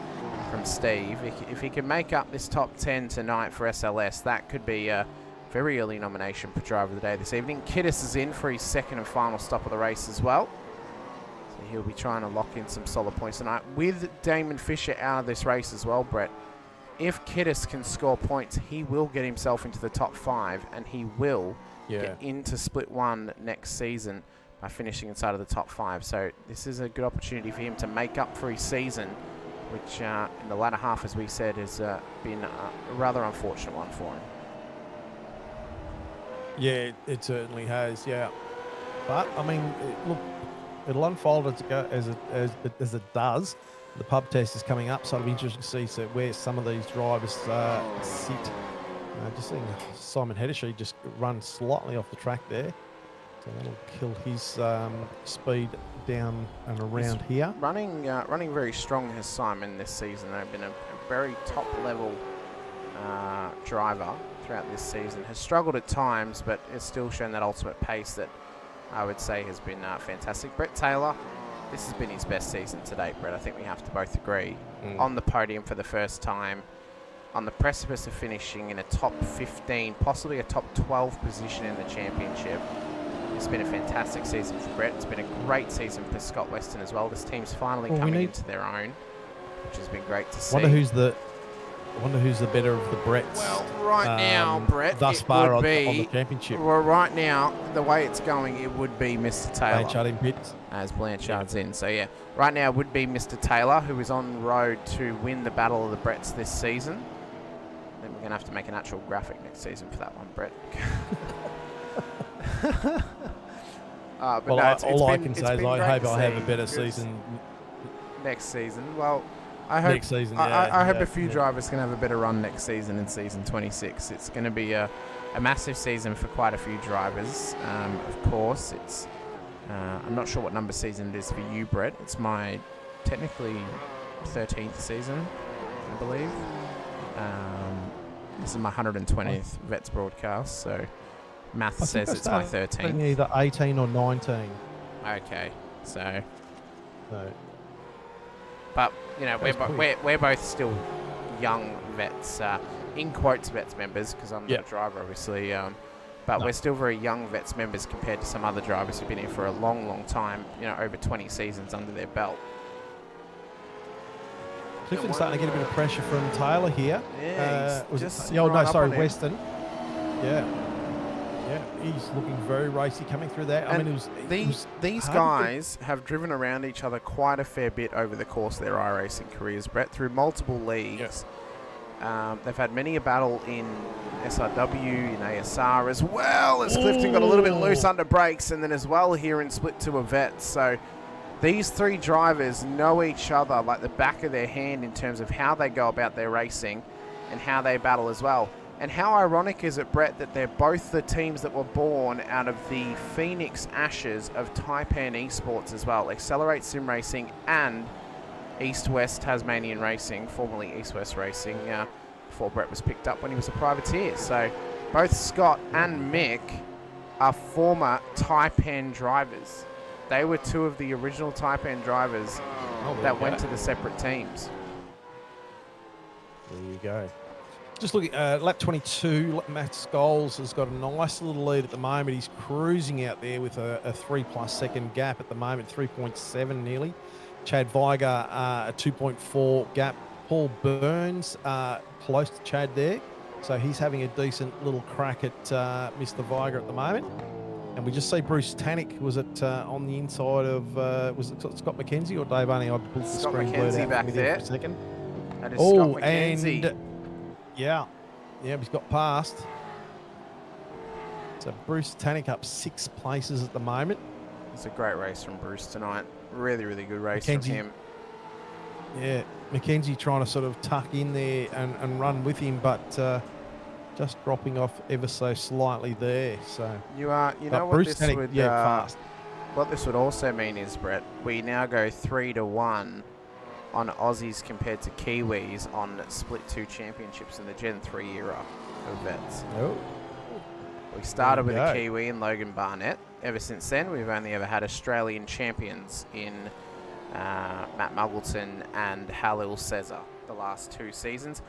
Steve. If he can make up this top 10 tonight for SLS, that could be a very early nomination for driver of the day this evening. Kiddis is in for his second and final stop of the race as well. So he'll be trying to lock in some solid points tonight with Damon Fisher out of this race as well, Brett. if Kiddis can score points, he will get himself into the top 5, and he will get into Split 1 next season by finishing inside of the top 5. So this is a good opportunity for him to make up for his season, which in the latter half, as we said, has been a rather unfortunate one for him. Yeah, it certainly has, yeah. But, I mean, look, it'll unfold as it does. The pub test is coming up, so it'll be interesting to see where some of these drivers sit. Just seeing Simon Heddershe just run slightly off the track there. So that'll kill his speed down and around here. Running very strong has Simon this season. They've been a very top-level driver throughout this season. Has struggled at times, but has still shown that ultimate pace that I would say has been fantastic. Brett Taylor, this has been his best season to date, Brett. I think we have to both agree. On the podium for the first time, on the precipice of finishing in a top 15, possibly a top 12 position in the championship. It's been a fantastic season for Brett. It's been a great season for Scott Weston as well. This team's finally coming into their own, which has been great to see. I wonder who's the better of the Bretts. Well, right now, Brett, thus far on the championship. Well, right now, the way it's going, it would be Mr. Taylor. Blanchard in pits. As Blanchard's in. So, yeah, right now it would be Mr. Taylor, who is on road to win the Battle of the Bretts this season. Then we're going to have to make an actual graphic next season for that one, Brett. All I can say is I hope I have a better season next season. Well, I hope next season. I hope a few drivers can have a better run next season in season 26. It's going to be a massive season for quite a few drivers. Of course, it's I'm not sure what number season it is for you, Brett. It's my technically 13th season, I believe. This is my 120th Vets broadcast, so math says it's my 13th. Either 18 or 19. Okay, so. But you know, we're both still young vets, in quotes vets members, because I'm not a driver, obviously. But we're still very young vets members compared to some other drivers who've been here for a long, long time. You know, over 20 seasons under their belt. Clifton's starting to get a bit of pressure from Taylor here. Yeah, Weston. Yeah, he's looking very racy coming through that. And I mean, these guys have driven around each other quite a fair bit over the course of their iRacing careers, Brett, through multiple leagues. They've had many a battle in SRW, in ASR, as well as Clifton got a little bit loose under brakes, and then as well here in Split 2 of Vets. So these three drivers know each other like the back of their hand in terms of how they go about their racing and how they battle as well. And how ironic is it, Brett, that they're both the teams that were born out of the Phoenix Ashes of Taipan Esports as well. Accelerate Sim Racing and East West Tasmanian Racing, formerly East West Racing, before Brett was picked up when he was a privateer. So both Scott and Mick are former Taipan drivers. They were two of the original Taipan drivers that went to the separate teams. There you go. Just looking at lap 22, Matt Scholes has got a nice little lead at the moment. He's cruising out there with a 3+ second gap at the moment, 3.7 nearly. Chad Viger, a 2.4 gap. Paul Burns, close to Chad there. So he's having a decent little crack at Mr. Viger at the moment. And we just see Bruce Tannick, was it on the inside of, was it Scott McKenzie or Dave Only? I pulled the Scott screen blurred McKenzie out back there. for a second. That is Scott McKenzie. And yeah, he's got past. So Bruce Tannick up 6 places at the moment. It's a great race from Bruce tonight. Really, really good race from him. Yeah, McKenzie trying to sort of tuck in there and run with him, but just dropping off ever so slightly there. So you know what Bruce this Tannick, would fast. What this would also mean is, Brett, we now go 3-1 on Aussies compared to Kiwis on Split 2 championships in the Gen 3 era of Vets. Oh. We started with a Kiwi in Logan Barnett. Ever since then, we've only ever had Australian champions in Matt Muggleton and Halil Cesar the last 2 seasons.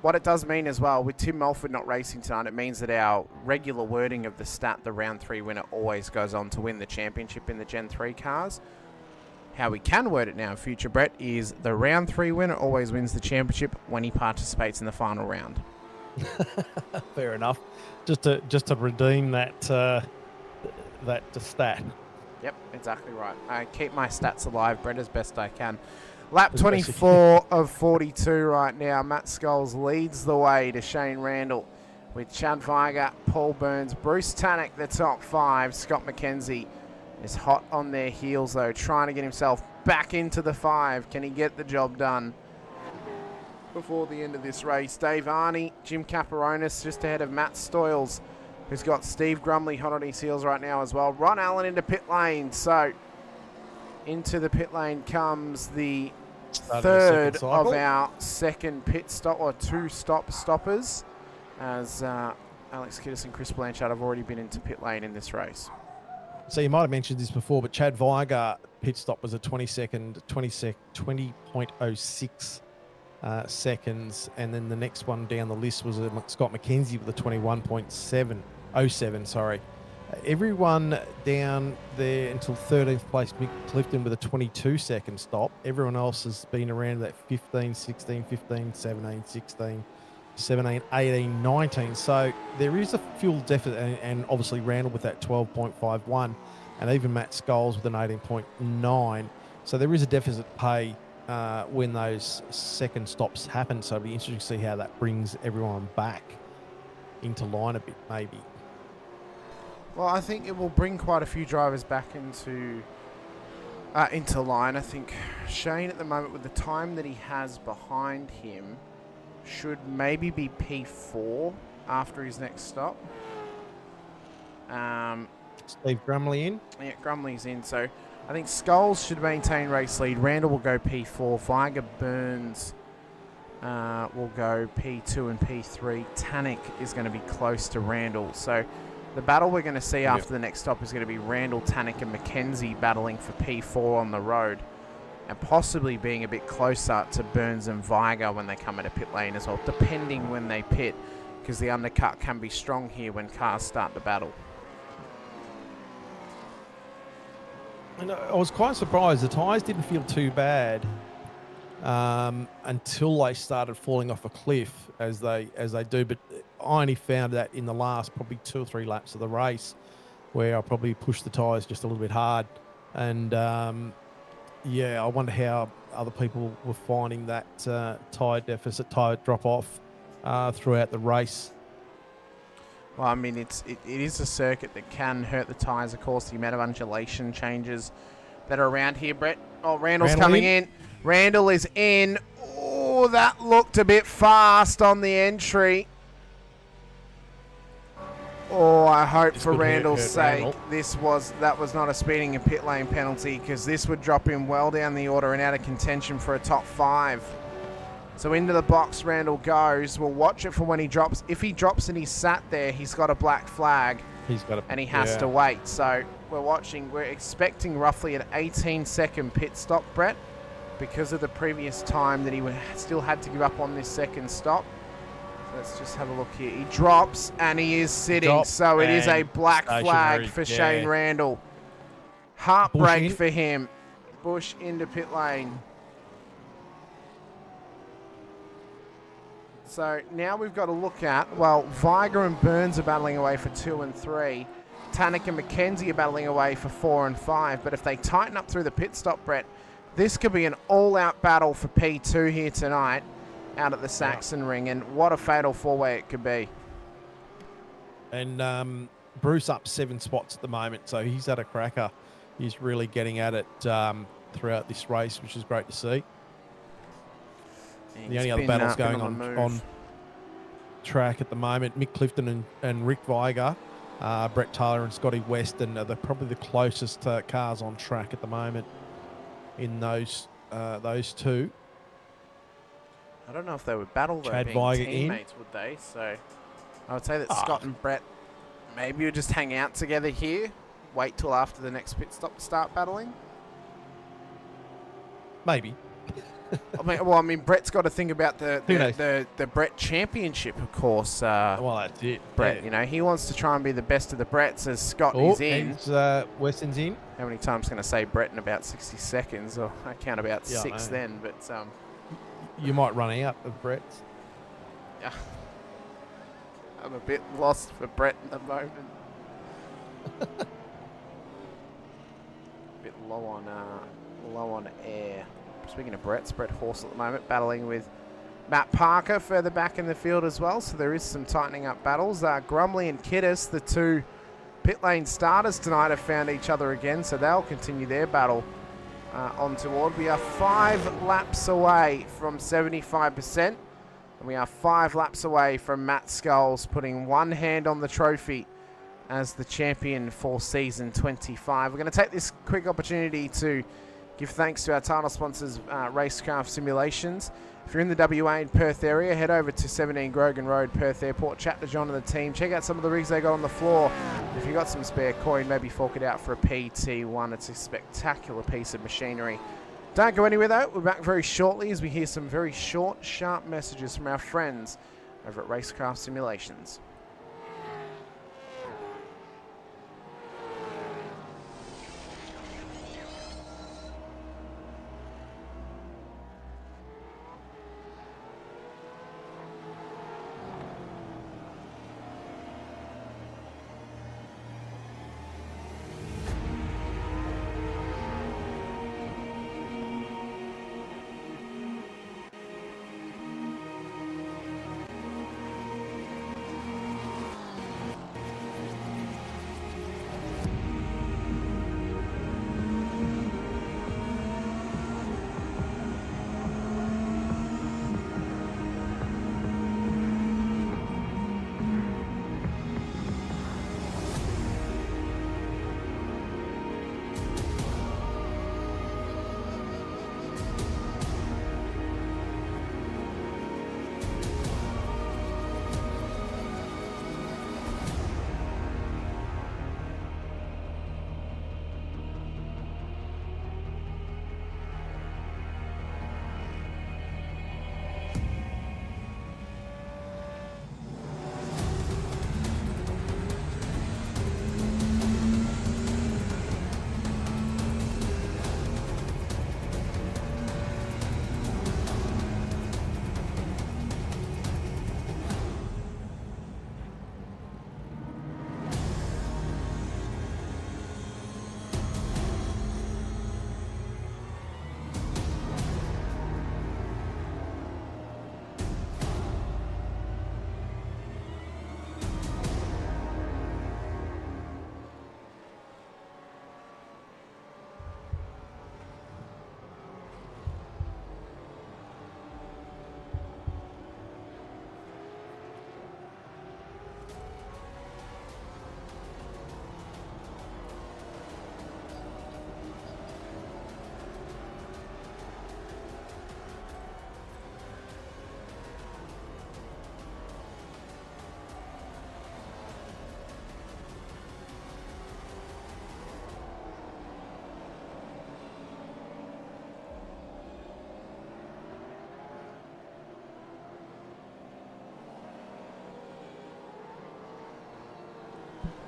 What it does mean as well, with Tim Melford not racing tonight, it means that our regular wording of the stat, the round 3 winner, always goes on to win the championship in the Gen 3 cars. How we can word it now in future, Brett, is the round 3 winner always wins the championship when he participates in the final round. Fair enough. Just to redeem that stat. Yep, exactly right. I keep my stats alive, Brett, as best I can. Lap 24 of 42 right now. Matt Scholes leads the way to Shane Randall with Chad Weiger, Paul Burns, Bruce Tannock, the top 5. Scott McKenzie is hot on their heels, though, trying to get himself back into the 5. Can he get the job done before the end of this race? Dave Arney, Jim Caparonis just ahead of Matt Stoyles, who's got Steve Grumley hot on his heels right now as well. Ron Allen into pit lane. So into the pit lane comes the third of our second pit stop, or 2 stoppers, as Alex Kittis and Chris Blanchard have already been into pit lane in this race. So you might have mentioned this before, but Chad Weiger pit stop was a 20.06 seconds, and then the next one down the list was Scott McKenzie with a 21.07. Sorry, everyone down there until 13th place, Mick Clifton with a 22-second stop. Everyone else has been around that 15, 16, 15, 17, 16. 17, 18, 19. So there is a fuel deficit, and obviously Randall with that 12.51, and even Matt Scholes with an 18.9. So there is a deficit pay when those second stops happen. So it'll be interesting to see how that brings everyone back into line a bit, maybe. Well, I think it will bring quite a few drivers back into line. I think Shane at the moment, with the time that he has behind him, should maybe be P4 after his next stop. Steve Grumley in? Yeah, Grumley's in. So I think Scholes should maintain race lead. Randall will go P4. Weiger, Burns will go P2 and P3. Tannock is going to be close to Randall. So the battle we're going to see after the next stop is going to be Randall, Tannock and McKenzie battling for P4 on the road, and possibly being a bit closer to Burns and Weiger when they come into pit lane as well, depending when they pit, because the undercut can be strong here when cars start to battle. And I was quite surprised. The tyres didn't feel too bad until they started falling off a cliff, as they do. But I only found that in the last probably 2 or 3 laps of the race, where I probably pushed the tyres just a little bit hard. And yeah, I wonder how other people were finding that tyre deficit, tyre drop-off throughout the race. Well, I mean, it is a circuit that can hurt the tyres, of course, the amount of undulation changes that are around here, Brett. Oh, Randall's coming in. Randall is in. Oh, that looked a bit fast on the entry. Oh, I hope for Randall's sake that was not a speeding in pit lane penalty, because this would drop him well down the order and out of contention for a top 5. So into the box Randall goes. We'll watch it for when he drops. If he drops and he's sat there, he's got a black flag. And he has to wait. So we're watching. We're expecting roughly an 18-second pit stop, Brett, because of the previous time that he still had to give up on this second stop. Let's just have a look here. He drops and he is sitting. So it is a black flag for Shane Randall. Heartbreak for him. Bush into pit lane. So now we've got to look at, well, Weiger and Burns are battling away for 2 and 3. Tannock and McKenzie are battling away for 4 and 5. But if they tighten up through the pit stop, Brett, this could be an all-out battle for P2 here tonight out at the Sachsenring, and what a fatal 4-way it could be. And Bruce up 7 spots at the moment, so he's had a cracker. He's really getting at it throughout this race, which is great to see. The only other battles going on track at the moment, Mick Clifton and Rick Weiger, Brett Taylor and Scotty West, and they're probably the closest cars on track at the moment in those 2. I don't know if they would battle though, being teammates, would they? So I would say that Scott and Brett maybe would just hang out together here, wait till after the next pit stop to start battling. Maybe. I mean, Brett's got to think about Who knows? the Brett Championship, of course. Well, that's it. Brett, Yeah. you know, he wants to try and be the best of the Bretts as Scott Oh, is in. Weston's in. How many times can I say Brett in about 60 seconds? Or I count about Yeah, I 6 know. then, but You might run out of Brett's. yeah. I'm a bit lost for Brett at the moment. Bit low on air. Speaking of Brett's, Brett Horse at the moment battling with Matt Parker further back in the field as well, so there is some tightening up battles. Grumley and Kiddis, the two pit lane starters tonight, have found each other again, so they'll continue their battle on toward. We are 5 laps away from 75%, and we are 5 laps away from Matt Skulls putting one hand on the trophy as the champion for season 25. We're going to take this quick opportunity to give thanks to our title sponsors, Racecraft Simulations. If you're in the WA and Perth area, head over to 17 Grogan Road, Perth Airport, chat to John and the team, check out some of the rigs they got on the floor. If you've got some spare coin, maybe fork it out for a PT1. It's a spectacular piece of machinery. Don't go anywhere though, we're back very shortly as we hear some very short, sharp messages from our friends over at Racecraft Simulations.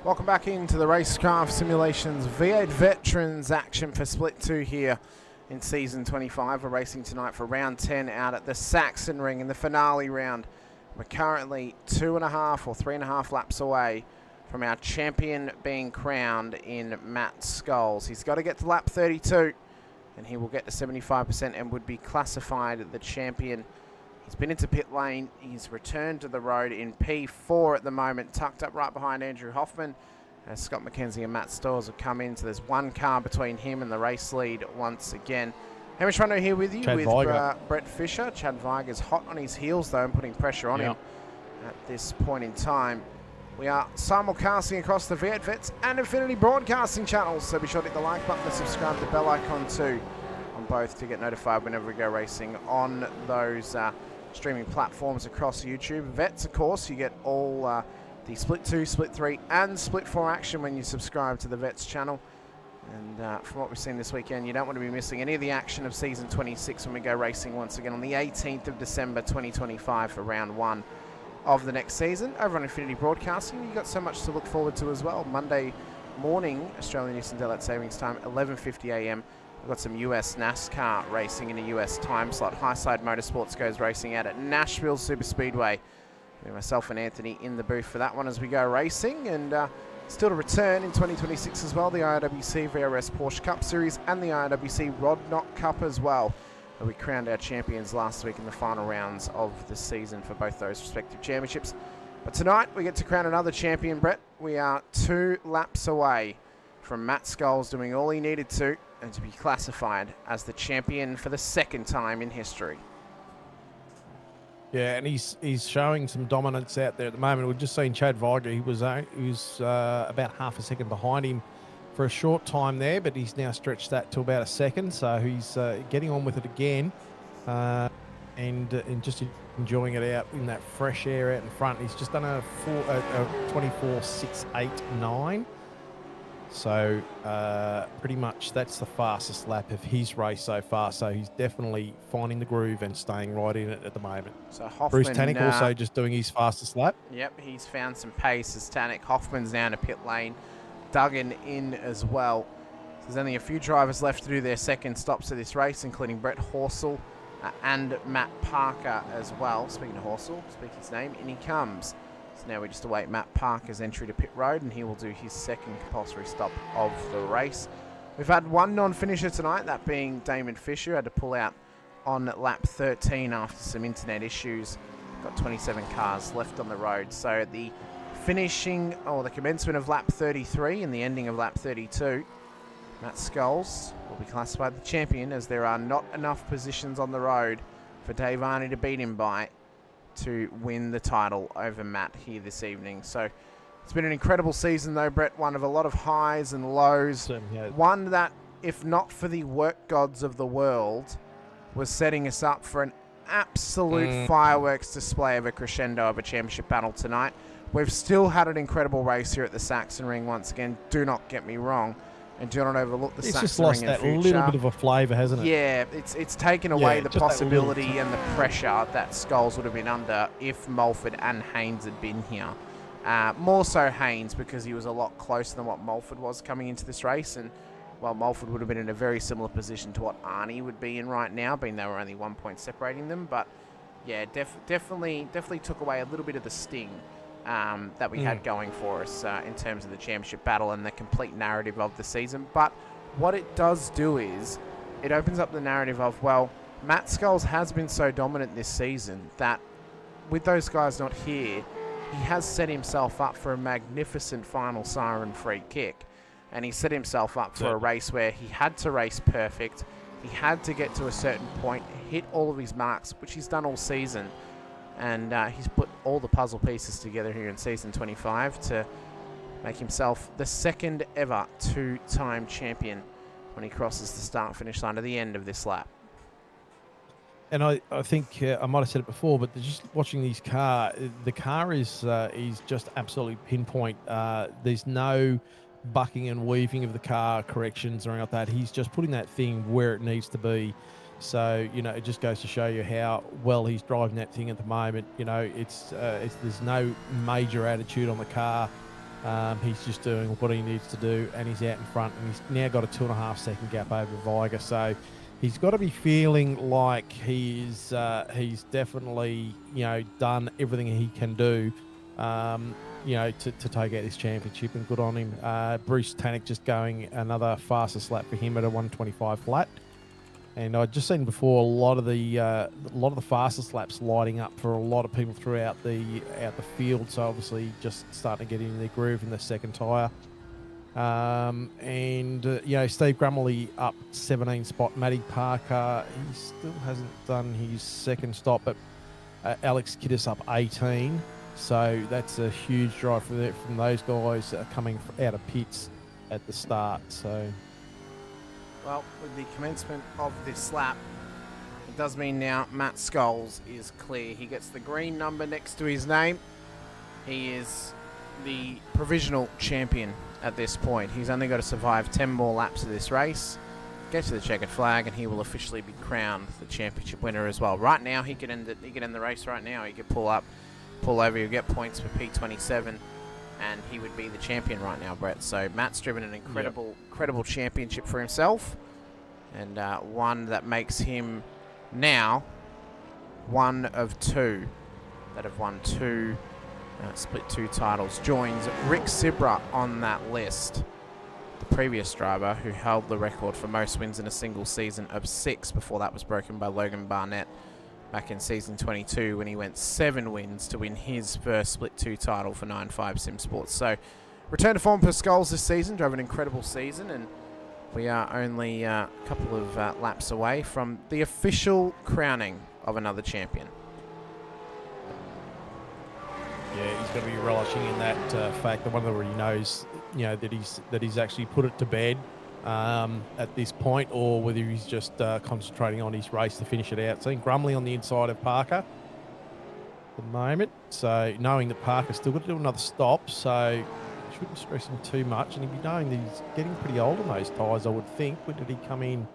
Welcome back into the Racecraft Simulations V8 Veterans action for Split 2 here in Season 25. We're racing tonight for Round 10 out at the Sachsenring in the finale round. We're currently 2.5 or 3.5 laps away from our champion being crowned in Matt Skulls. He's got to get to lap 32 and he will get to 75% and would be classified the champion. He's been into pit lane. He's returned to the road in P4 at the moment, tucked up right behind Andrew Hoffman. As Scott McKenzie and Matt Stores have come in, so there's one car between him and the race lead once again. Hamish Munro here with you with Brett Fisher. Chad Weiger's hot on his heels though and putting pressure on him at this point in time. We are simulcasting across the V8 Vets and Infinity Broadcasting channels, so be sure to hit the like button and subscribe to the bell icon too on both to get notified whenever we go racing on those streaming platforms across YouTube. Vets, of course, you get all the Split 2, Split 3 and Split 4 action when you subscribe to the Vets channel. And from what we've seen this weekend, you don't want to be missing any of the action of Season 26 when we go racing once again on the 18th of December 2025 for round 1 of the next season. Over on Infinity Broadcasting, you've got so much to look forward to as well. Monday morning, Australian Eastern Daylight Savings Time, 11:50 a.m. We've got some US NASCAR racing in a US time slot. Highside Motorsports goes racing out at Nashville Superspeedway. With myself and Anthony in the booth for that one as we go racing. And still to return in 2026 as well, the IRWC VRS Porsche Cup Series and the IRWC Rod Knot Cup as well. We crowned our champions last week in the final rounds of the season for both those respective championships. But tonight we get to crown another champion, Brett. We are 2 laps away from Matt Scholes doing all he needed to and to be classified as the champion for the 2nd time in history. Yeah, and he's showing some dominance out there at the moment. We've just seen Chad Viger. He was about half a second behind him for a short time there, but he's now stretched that to about a second. So he's getting on with it again, and just enjoying it out in that fresh air out in front. He's just done a 24.689. So pretty much that's the fastest lap of his race so far. So he's definitely finding the groove and staying right in it at the moment. So Hoffman, Bruce Tannick also just doing his fastest lap. Yep, he's found some pace as Tannick. Hoffman's down to pit lane. Duggan in as well. So there's only a few drivers left to do their second stops of this race, including Brett Horsell and Matt Parker as well. Speaking of Horsell, speak his name, in he comes. So now we just await Matt Parker's entry to pit road, and he will do his second compulsory stop of the race. We've had one non-finisher tonight, that being Damon Fisher, had to pull out on lap 13 after some internet issues. Got 27 cars left on the road. So the finishing, or the commencement of lap 33 and the ending of lap 32, Matt Scholes will be classified the champion, as there are not enough positions on the road for Dave Arney to beat him by to win the title over Matt here this evening. So it's been an incredible season though, Brett, one of a lot of highs and lows. One that, if not for the work gods of the world, was setting us up for an absolute fireworks display of a crescendo of a championship battle tonight. We've still had an incredible race here at the Sachsenring once again, do not get me wrong, and do not overlook the Sachsenring. It's just lost that little bit of a flavour, hasn't it? Yeah, it's taken away the possibility and the pressure that Scholes would have been under if Mulford and Haynes had been here. More so Haynes, because he was a lot closer than what Mulford was coming into this race, and well, Mulford would have been in a very similar position to what Arnie would be in right now, being they were only 1 point separating them. But yeah, definitely took away a little bit of the sting that we had going for us in terms of the championship battle and the complete narrative of the season. But what it does do is it opens up the narrative of, well, Matt Scholes has been so dominant this season that with those guys not here, he has set himself up for a magnificent final siren free kick. And he set himself up for a race where he had to race perfect. He had to get to a certain point, hit all of his marks, which he's done all season. And he's put all the puzzle pieces together here in Season 25 to make himself the 2nd ever 2-time champion when he crosses the start-finish line at the end of this lap. And I think I might have said it before, but just watching the car is just absolutely pinpoint. There's no bucking and weaving of the car, corrections or anything like that. He's just putting that thing where it needs to be. So, you know, it just goes to show you how well he's driving that thing at the moment. You know, there's no major attitude on the car. He's just doing what he needs to do, and he's out in front, and he's now got a 2.5 second gap over Viger. So he's got to be feeling like he's definitely, you know, done everything he can do, you know, to take out this championship, and good on him. Bruce Tannick just going another fastest lap for him at a 125 flat. And I'd just seen before a lot of the fastest laps lighting up for a lot of people throughout the field. So obviously just starting to get in their groove in the second tyre. You know, Steve Grumley up 17 spot. Matty Parker, he still hasn't done his second stop, but Alex Kiddis up 18. So that's a huge drive from those guys coming out of pits at the start. So. Well, with the commencement of this lap, it does mean now Matt Scholes is clear. He gets the green number next to his name. He is the provisional champion at this point. He's only got to survive 10 more laps of this race, get to the checkered flag, and he will officially be crowned the championship winner as well. Right now, he could end the race right now. He could pull up, pull over, he'll get points for P27, and he would be the champion right now, Brett. So Matt's driven an incredible championship for himself, and one that makes him now one of two that have won two split two titles. Joins Rick Sibra on that list, the previous driver who held the record for most wins in a single season of 6 before that was broken by Logan Barnett back in season 22 when he went 7 wins to win his first split 2 title for 9.5 Sim Sports. So return to form for Scholes this season, drove an incredible season, and we are only a couple of laps away from the official crowning of another champion. Yeah, he's going to be relishing in that fact that whether he knows, you know, that he's actually put it to bed at this point, or whether he's just concentrating on his race to finish it out. Seeing Grumley on the inside of Parker at the moment, so knowing that Parker's still got to do another stop, so shouldn't stress him too much. And if you knowing that he's getting pretty old on those tyres, I would think. When did he come in?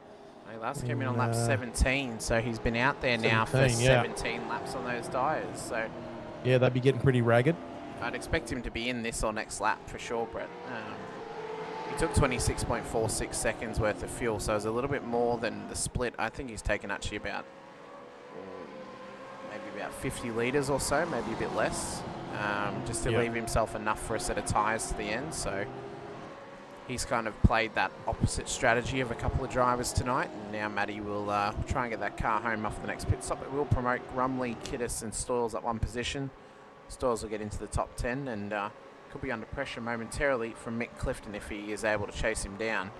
He last came in on lap 17, so he's been out there now for 17 laps on those tyres. So yeah, they'd be getting pretty ragged. I'd expect him to be in this or next lap for sure, Brett. He took 26.46 seconds worth of fuel, so it's a little bit more than the split. I think he's taken actually about maybe about 50 litres or so, maybe a bit less, just to leave himself enough for a set of tyres to the end. So he's kind of played that opposite strategy of a couple of drivers tonight, and now Matty will try and get that car home after the next pit stop. It will promote Grumley, Kiddis and Stoyles at one position. Stoyles will get into the top 10 and could be under pressure momentarily from Mick Clifton if he is able to chase him down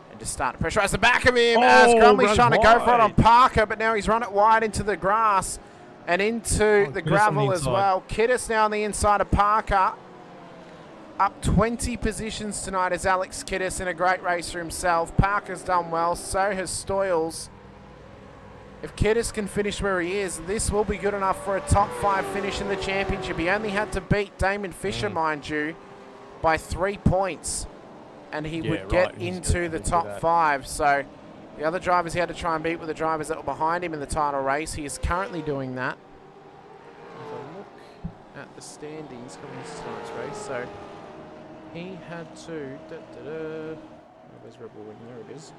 and just start to pressurise the back of him as Grumley's trying to go for it on Parker, but now he's run it wide into the grass and into the gravel as well. Kiddis now on the inside of Parker. Up 20 positions tonight is Alex Kiddis in a great race for himself. Parker's done well, so has Stoyles. If Kiddis can finish where he is, this will be good enough for a top 5 finish in the championship. He only had to beat Damon Fisher, mind you, by 3 points, and he would get into the top 5. So the other drivers he had to try and beat were the drivers that were behind him in the title race. He is currently doing that. If I look at the standings coming into tonight's race, so he had to... Oh, where's Rebel Wing? There it is.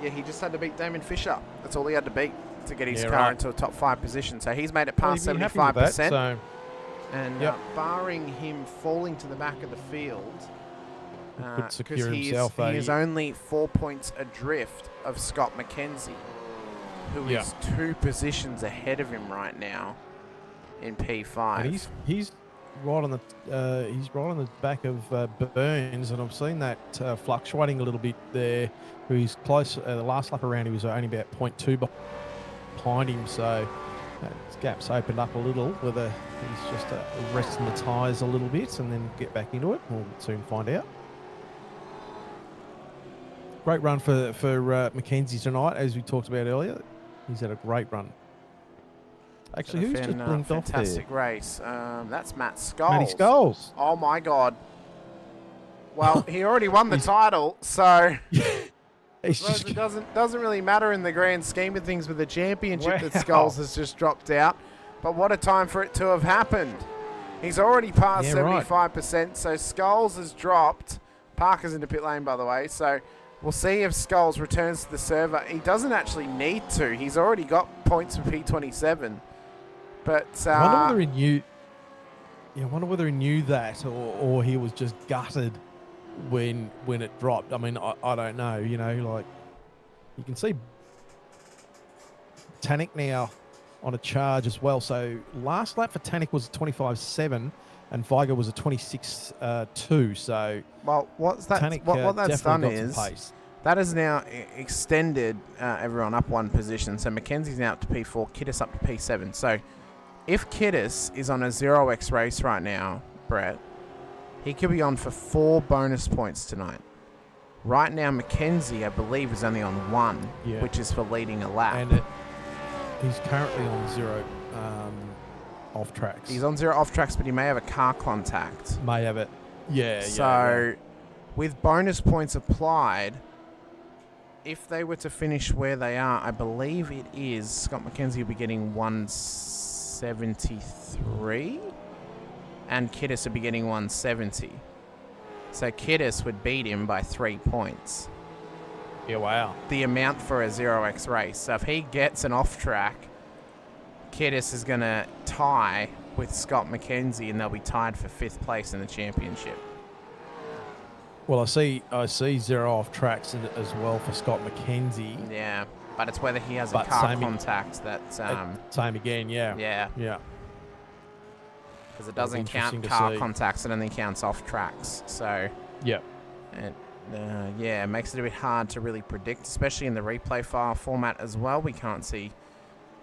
Yeah, he just had to beat Damon Fisher. That's all he had to beat to get his car into a top 5 position. So he's made it past 75%. And barring him falling to the back of the field, because he is only 4 points adrift of Scott McKenzie, who is 2 positions ahead of him right now in P5. And he's right on the back of Burns, and I've seen that fluctuating a little bit there. He's close. The last lap around, he was only about 0.2 behind him, so that gap's opened up a little. Whether he's just resting the tyres a little bit and then get back into it, we'll soon find out. Great run for Mackenzie tonight, as we talked about earlier. He's had a great run. Actually, who's just blinked off there? Fantastic race. That's Matt Scholes. Matty Scholes. Oh my God. Well, he already won the title, so it doesn't really matter in the grand scheme of things with the championship that Scholes has just dropped out. But what a time for it to have happened. He's already passed 75%, so Scholes has dropped. Parker's in the pit lane, by the way, so we'll see if Scholes returns to the server. He doesn't actually need to. He's already got points for P27. But I wonder whether he knew. Yeah, I wonder whether he knew that, or he was just gutted when it dropped. I mean, I don't know. You know, like you can see Tannic now on a charge as well. So last lap for Tannic was a 25.7, and Viger was a 26.2. So what's that? Tannic, what that's done is pace. That has now extended everyone up 1 position. So Mackenzie's now up to P4, Kiddis up to P7. So if Kiddis is on a 0x race right now, Brett, he could be on for 4 bonus points tonight. Right now, Mackenzie, I believe, is only on 1, which is for leading a lap. And he's currently on 0. off tracks. He's on 0 off tracks, but he may have a car contact. May have it. Yeah, So, with bonus points applied, if they were to finish where they are, I believe it is Scott McKenzie will be getting 173, and Kiddis would be getting 170. So Kiddis would beat him by 3 points. Yeah, wow. The amount for a 0x race. So if he gets an off track, Kiddis is going to tie with Scott McKenzie, and they'll be tied for 5th place in the championship. Well, I see 0 off tracks as well for Scott McKenzie. Yeah, but it's whether he has a But car same contact that... same again, yeah. Yeah, because it doesn't count car contacts, it only counts off tracks. So... Yeah. It makes it a bit hard to really predict, especially in the replay file format as well. We can't see,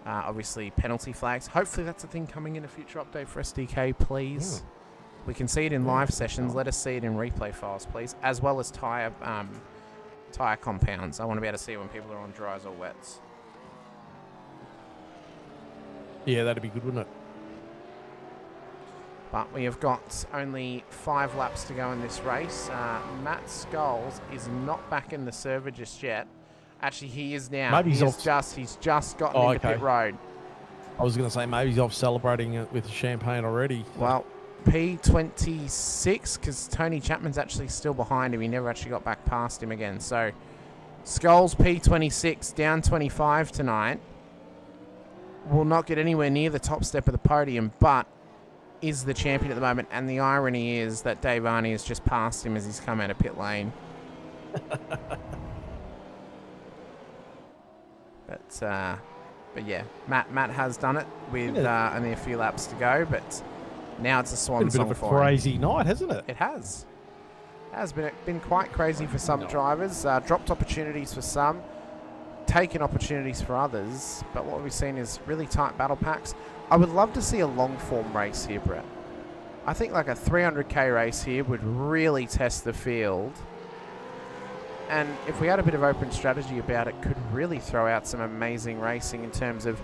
obviously, penalty flags. Hopefully that's a thing coming in a future update for SDK, please. Yeah. We can see it in live sessions. Let us see it in replay files, please, as well as tyre compounds. I want to be able to see when people are on dries or wets. Yeah, that'd be good, wouldn't it? But we have got only 5 laps to go in this race. Matt Skulls is not back in the server just yet. Actually, he is now. Maybe he's just gotten into pit road. I was going to say maybe he's off celebrating it with champagne already. Well, P26, because Tony Chapman's actually still behind him. He never actually got back past him again. So, Skulls P26 down 25 tonight. Will not get anywhere near the top step of the podium, but is the champion at the moment. And the irony is that Dave Arney has just passed him as he's come out of pit lane. But yeah, Matt has done it with only a few laps to go, but now it's a swan song for him. It's been a bit of a crazy night, hasn't it? It has. It has been quite crazy for some drivers. Dropped opportunities for some, taken opportunities for others, but what we've seen is really tight battle packs. I would love to see a long form race here, Brett. I think like a 300k race here would really test the field. And if we had a bit of open strategy about it, could really throw out some amazing racing in terms of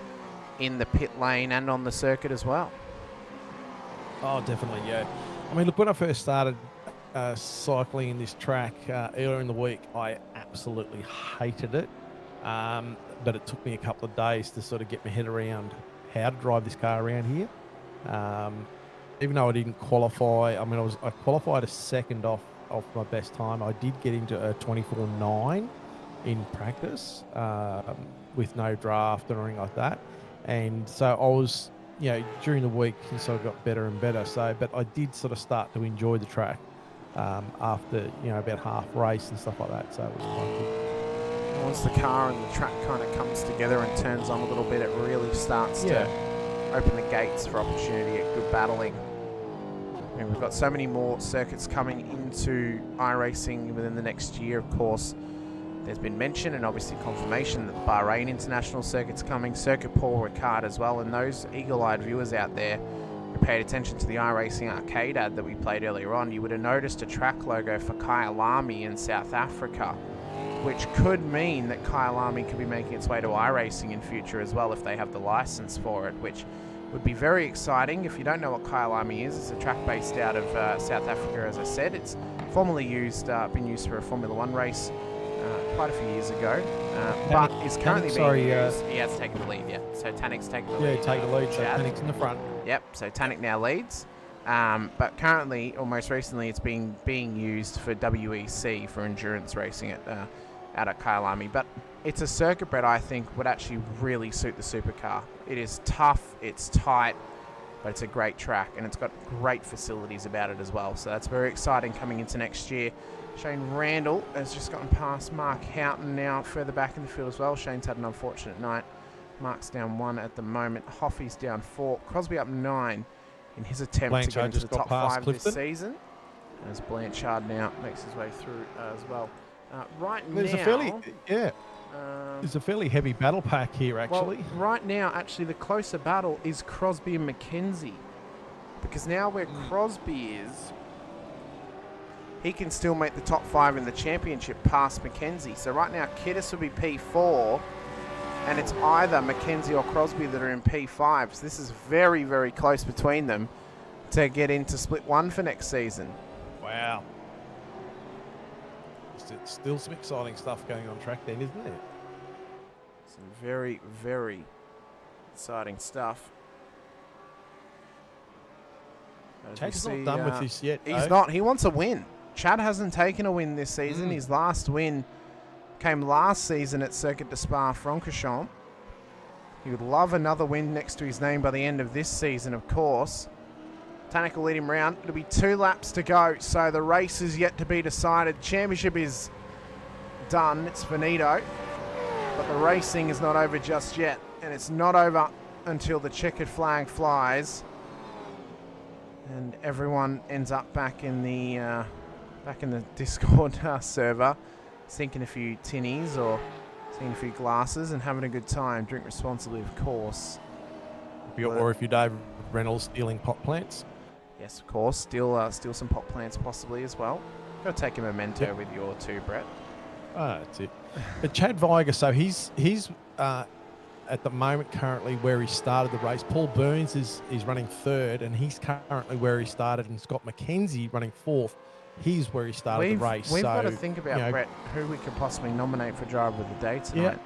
in the pit lane and on the circuit as well. Oh, definitely, yeah. I mean, look, when I first started cycling in this track earlier in the week, I absolutely hated it. But it took me a couple of days to sort of get my head around how to drive this car around here. Even though I didn't qualify, I mean, I qualified a second off my best time. I did get into a 24.9 in practice with no draft or anything like that. And so I was, during the week, and so I got better and better. So, but I did sort of start to enjoy the track after, about half race and stuff like that. So it was quite good. Once the car and the track kind of comes together and turns on a little bit, it really starts to open the gates for opportunity at good battling. I mean, we've got so many more circuits coming into iRacing within the next year, of course. There's been mention and obviously confirmation that the Bahrain International Circuit's coming, Circuit Paul Ricard as well, and those eagle-eyed viewers out there who paid attention to the iRacing arcade ad that we played earlier on, you would have noticed a track logo for Kyalami in South Africa, which could mean that Kyalami could be making its way to iRacing in future as well if they have the license for it, which would be very exciting. If you don't know what Kyalami is, it's a track based out of South Africa, as I said. It's formerly been used for a Formula One race quite a few years ago, but is currently being used. He has taken the lead, So Tanik's taken the lead. Yeah, take the lead, so Tanik's in the front. Yep, so Tanik now leads. But currently, or most recently, it's being used for WEC, for endurance racing out at Kyalami. But it's a circuit, Brett, I think would actually really suit the supercar. It is tough, it's tight, but it's a great track, and it's got great facilities about it as well. So that's very exciting coming into next year. Shane Randall has just gotten past Mark Houghton now further back in the field as well. Shane's had an unfortunate night. Mark's down 1 at the moment. Hoffy's down 4. Crosby up 9 in his attempt to get into the top 5 this season. As Blanchard now makes his way through as well. There's a fairly heavy battle pack here, actually. Well, right now, actually, the closer battle is Crosby and McKenzie. Because now where Crosby is, he can still make the top 5 in the championship past McKenzie. So right now, Kiddis will be P4, and it's either Mackenzie or Crosby that are in P5. So this is very, very close between them to get into split 1 for next season. Wow. Still some exciting stuff going on track then, isn't there? Some very, very exciting stuff. Chad's not done with this yet. He's not. He wants a win. Chad hasn't taken a win this season. His last win came last season at Circuit de Spa-Francorchamps. He would love another win next to his name by the end of this season, of course. Tanek will lead him round. It'll be 2 laps to go, so the race is yet to be decided. Championship is done. It's finito. But the racing is not over just yet, and it's not over until the checkered flag flies and everyone ends up back in the Discord server, sinking a few tinnies or seeing a few glasses and having a good time. Drink responsibly, of course. Or if you're Dave Reynolds stealing pot plants. Yes, of course. Steal some pot plants possibly as well. Got to take a memento with your too, Brett. That's it. But Chad Viger, so he's at the moment currently where he started the race. Paul Burns is running 3rd, and he's currently where he started, and Scott McKenzie running 4th. He's where he started the race. We've got to think about, Brett, who we could possibly nominate for driver of the day tonight.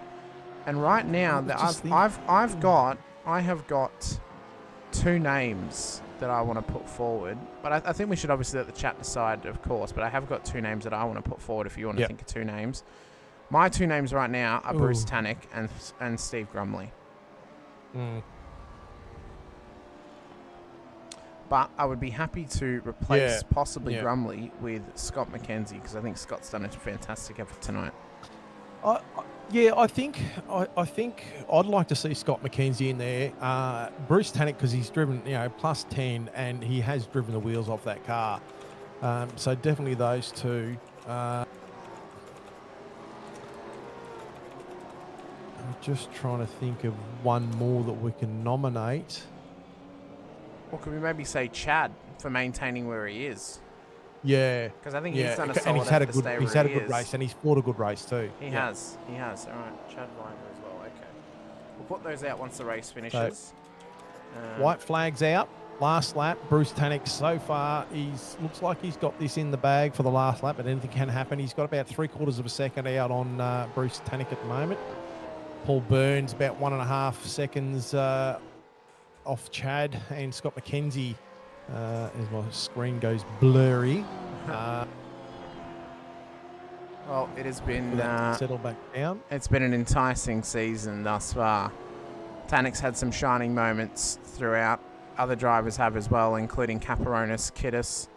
And right now, I have got 2 names that I want to put forward. But I think we should obviously let the chat decide, of course. But I have got 2 names that I want to put forward if you want to think of 2 names. My 2 names right now are Bruce Tanek and Steve Grumley. But I would be happy to replace possibly Grumley with Scott McKenzie, because I think Scott's done a fantastic effort tonight. I think I'd like to see Scott McKenzie in there. Bruce Tanek, because he's driven plus 10 and he has driven the wheels off that car. So definitely those 2. I'm just trying to think of one more that we can nominate. Or could we maybe say Chad for maintaining where he is? Yeah. Because I think he's done a solid and he's had a good good race, and he's fought a good race too. He has. All right, Chad Viger as well. Okay. We'll put those out once the race finishes. So, white flag's out. Last lap. Bruce Tanek so far, looks like he's got this in the bag for the last lap, but anything can happen. He's got about 3/4 of a second out on Bruce Tanek at the moment. Paul Burns about 1.5 seconds off Chad, and Scott McKenzie, as my screen goes blurry. Well, it has been settle back down. It's been an enticing season thus far. Tanek's had some shining moments throughout. Other drivers have as well, including Caperonis, Kiddis,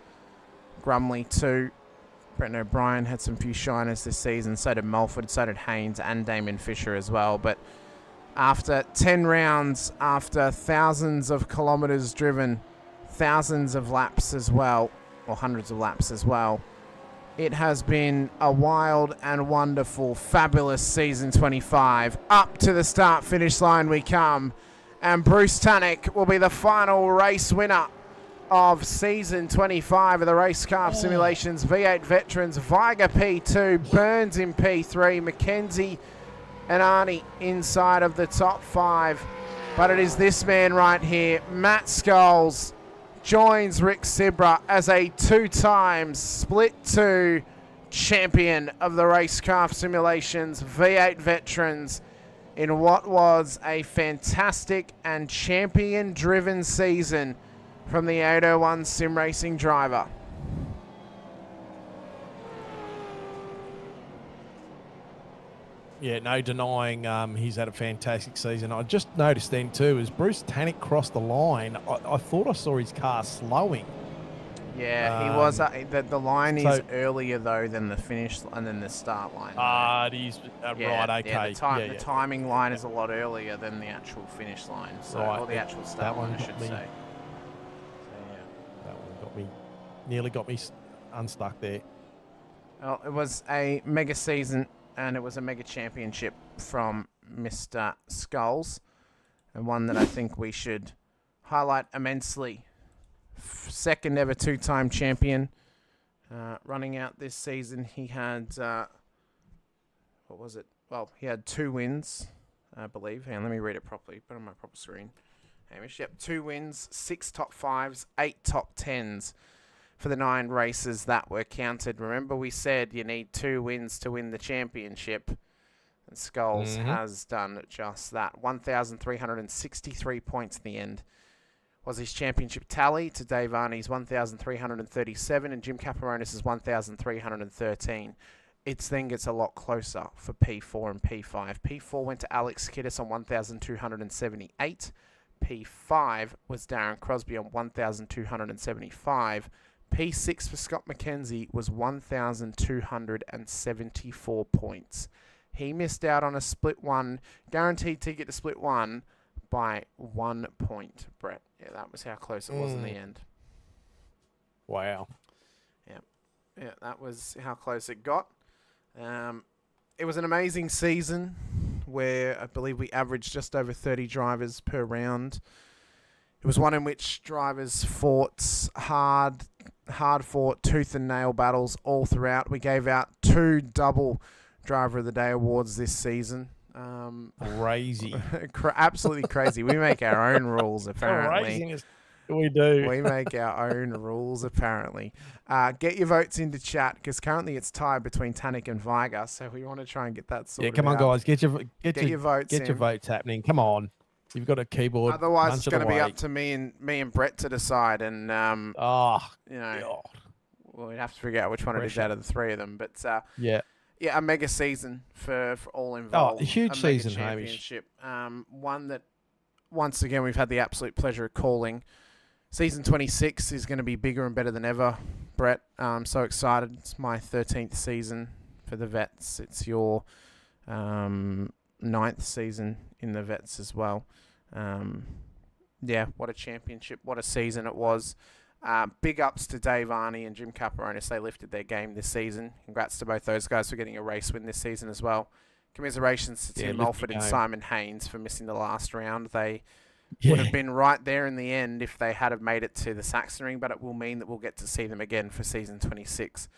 Grumley too. Brendan O'Brien had some few shiners this season. So did Mulford, so did Haynes and Damon Fisher as well. But after 10 rounds, after thousands of kilometres driven, thousands of laps as well, or hundreds of laps as well, it has been a wild and wonderful, fabulous season 25. Up to the start-finish line we come. And Bruce Tanek will be the final race winner of season 25 of the Racecraft Simulations V8 Veterans. Viger P2, Burns in P3, McKenzie and Arnie inside of the top 5. But it is this man right here, Matt Scholes, joins Rick Sibra as a 2-time Split 2 champion of the Racecraft Simulations V8 Veterans in what was a fantastic and champion-driven season from the 801 sim racing driver. Yeah, no denying he's had a fantastic season. I just noticed then too, as Bruce Tanek crossed the line, I thought I saw his car slowing. Yeah, he was. The line is earlier though than the finish and then the start line. It is right. Okay. Yeah, the timing line is a lot earlier than the actual finish line, or the actual start line, I should say. So, that one nearly got me unstuck there. Well, it was a mega season and it was a mega championship from Mr. Skulls, and one that I think we should highlight immensely. Second ever 2-time champion. Running out this season, he had, what was it? Well, he had 2 wins, I believe. Hang on, let me read it properly. Put it on my proper screen. Hamish, yep, 2 wins, 6 top 5s, 8 top 10s for the 9 races that were counted. Remember, we said you need 2 wins to win the championship. And Skulls has done just that. 1,363 points in the end was his championship tally to Dave Arney's 1,337 and Jim Caparonis' 1,313. It then gets a lot closer for P4 and P5. P4 went to Alex Kiddis on 1,278. P5 was Darren Crosby on 1,275. P6 for Scott McKenzie was 1,274 points. He missed out on a split one, guaranteed ticket to split one by 1 point, Brett. Yeah, that was how close it was in the end. Wow. Yeah, that was how close it got. It was an amazing season where I believe we averaged just over 30 drivers per round. It was one in which drivers fought hard fought tooth and nail battles all throughout. We gave out 2 double Driver of the Day awards this season. Crazy. Absolutely crazy. We make our own rules, apparently. We do. We make our own rules, apparently. Get your votes into chat, because currently it's tied between Tanik and Viger, so we want to try and get that sorted out. Yeah, come on, guys. Get your votes Get your votes happening. Come on. You've got a keyboard. Otherwise, it's going to be up to me and Brett to decide. And, you know, God. we'd have to figure out which one it is out of the 3 of them. But, yeah, a mega season for all involved. Oh, a huge season, Hamish. One that, once again, we've had the absolute pleasure of calling. Season 26 is going to be bigger and better than ever, Brett. I'm so excited. It's my 13th season for the Vets. It's your 9th season in the Vets as well. Yeah, what a championship. What a season it was. Big ups to Dave Arney and Jim Caparonis. They lifted their game this season. Congrats to both those guys for getting a race win this season as well. Commiserations to Tim Mulford and Simon Haynes for missing the last round. They would have been right there in the end if they had have made it to the Sachsenring, but it will mean that we'll get to see them again for season 26,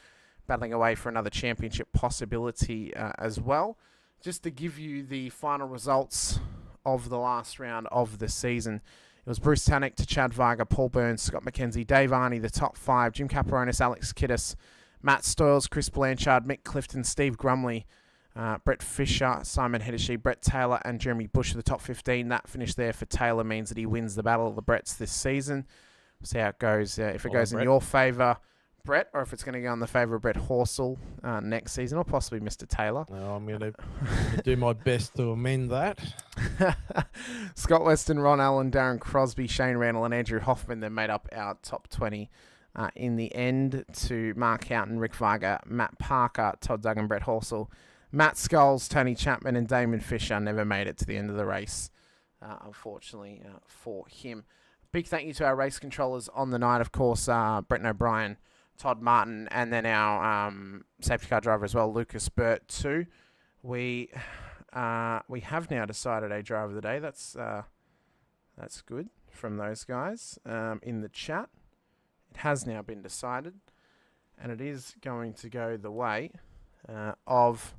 battling away for another championship possibility as well. Just to give you the final results of the last round of the season, it was Bruce Tanik to Chad Viger, Paul Burns, Scott McKenzie, Dave Arney, the top 5, Jim Caparonis, Alex Kiddis, Matt Stoyles, Chris Blanchard, Mick Clifton, Steve Grumley, Brett Fisher, Simon Hedishi, Brett Taylor, and Jeremy Bush are the top 15. That finish there for Taylor means that he wins the Battle of the Bretts this season. We'll see how it goes. If it goes in your favour, Brett, or if it's going to go in the favour of Brett Horsell next season, or possibly Mr. Taylor. No, I'm going to do my best to amend that. Scott Weston, Ron Allen, Darren Crosby, Shane Randall, and Andrew Hoffman then made up our top 20 in the end, to Mark Houghton, Rick Viger, Matt Parker, Todd Duggan, Brett Horsell, Matt Scholes, Tony Chapman, and Damon Fisher never made it to the end of the race, unfortunately, for him. Big thank you to our race controllers on the night, of course, Brett O'Brien, Todd Martin, and then our safety car driver as well, Lucas Burt, too. We have now decided a driver of the day. That's good from those guys in the chat. It has now been decided, and it is going to go the way of,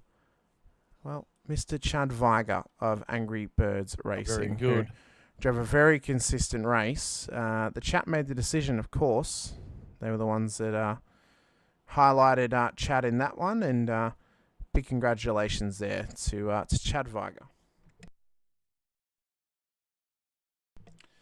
well, Mr. Chad Viger of Angry Birds Racing. Very good. Who drove a very consistent race. The chat made the decision, of course. They were the ones that highlighted Chad in that one, and big congratulations there to Chad Viger.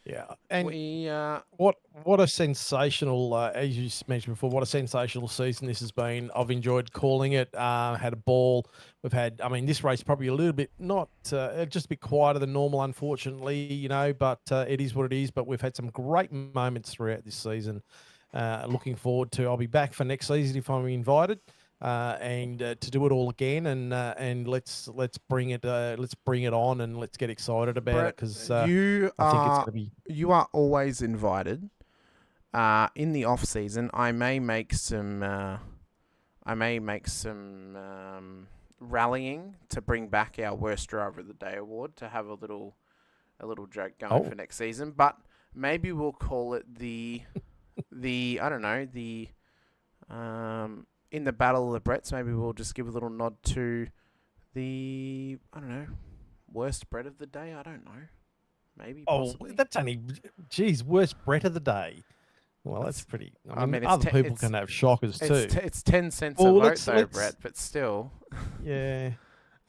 Yeah, and we what a sensational, as you mentioned before, what a sensational season this has been. I've enjoyed calling it. Had a ball. We've had, I mean, this race probably a little bit not just a bit quieter than normal, unfortunately, you know, but it is what it is. But we've had some great moments throughout this season. Looking forward to. I'll be back for next season if I'm invited. And to do it all again, and let's bring it on, and let's get excited about it, because I think it's going to be. You are always invited. In the off season, I may make some rallying to bring back our worst driver of the day award, to have a little joke going for next season. But maybe we'll call it the I don't know, the in the Battle of the Bretts, maybe we'll just give a little nod to the, I don't know, worst bread of the day? I don't know. Maybe. Oh, Possibly. that's only, geez, worst bread of the day. Well, that's pretty. I mean, it's other people can have shockers too. It's 10 cents a Well, vote let's- though, let's- Brett. But still. Yeah.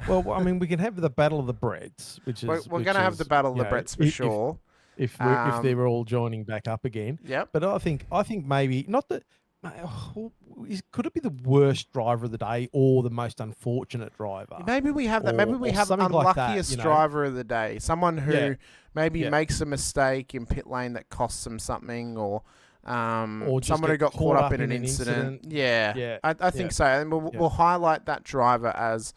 Well, I mean, we can have the battle of the breads, which is We're going to have the battle of the Bretts for sure. If they're all joining back up again. Yep. But I think maybe not that. Could it be the worst driver of the day or the most unfortunate driver? Maybe we have that. Maybe we or have something unluckiest like that, you know? driver of the day. Someone who maybe Yeah. makes a mistake in pit lane that costs them something, or just someone who get got caught up in an incident. Yeah, Yeah. I think so. And we'll highlight that driver as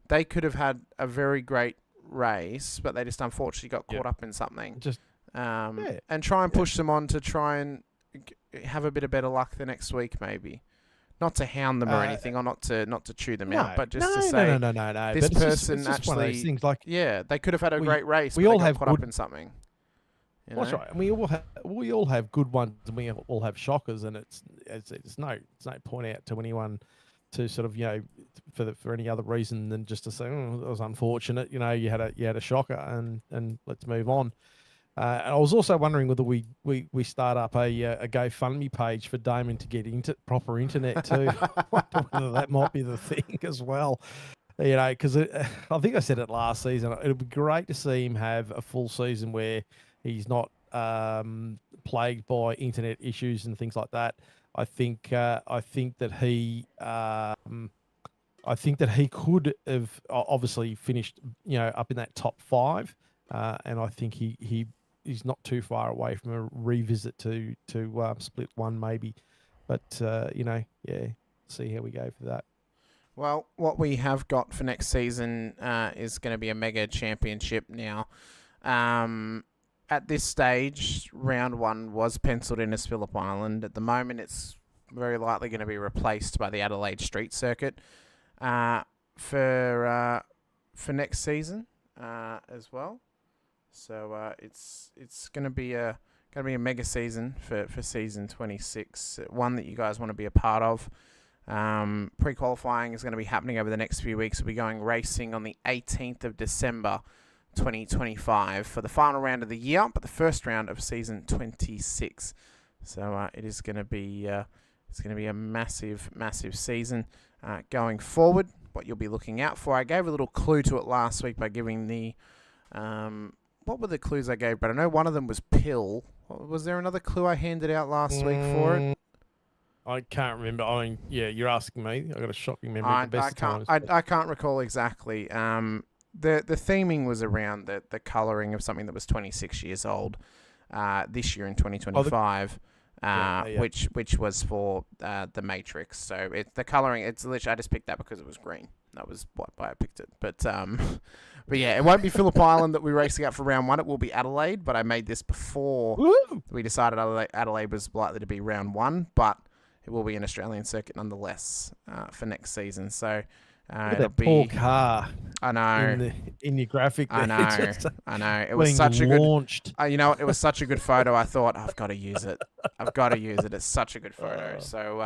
they could have had a very great race, but they just unfortunately got caught up in something. And try and push them on to try and have a bit of better luck the next week, maybe. Not to hound them or anything, or not to chew them out, but just to say, no. this But person it's just one of those actually, things like they could have had a great race, we but all they got have caught up good- in something. You That's know? right. And we all have good ones, and we all have shockers, and it's no point out to anyone to sort of for any other reason than just to say, oh, that was unfortunate. You had a shocker, and let's move on. And I was also wondering whether we start up a GoFundMe page for Damon to get into proper internet too. Whether that might be the thing as well. Because I think I said it last season. It would be great to see him have a full season where he's not plagued by internet issues and things like that. I think that he could have obviously finished up in that top 5, and I think he's not too far away from a revisit to split 1 maybe, but see how we go for that. Well, what we have got for next season is going to be a mega championship now. At this stage, round 1 was penciled in as Phillip Island. At the moment, it's very likely going to be replaced by the Adelaide Street Circuit for next season as well. So it's going to be a mega season for season 26, one that you guys want to be a part of. Pre-qualifying is going to be happening over the next few weeks. We'll be going racing on the 18th of December 2025 for the final round of the year, but the first round of season 26. So it is going to be a massive season going forward. What you'll be looking out for, I gave a little clue to it last week by giving the what were the clues I gave? But I know one of them was pill. Was there another clue I handed out last week for it? I can't remember. I mean, you're asking me. I've got a shocking memory. I can't recall exactly. The theming was around the colouring of something that was 26 years old this year in 2025, which was for the Matrix. So the colouring. It's literally I just picked that because it was green. That was why I picked it. But yeah, it won't be Phillip Island that we're racing out for round 1. It will be Adelaide. But I made this before we decided Adelaide was likely to be round 1, but it will be an Australian circuit nonetheless for next season. So. It'll be poor car. I know. In your graphic. I know. It was such a launched. good. It was such a good photo. I thought I've got to use it. It's such a good photo. So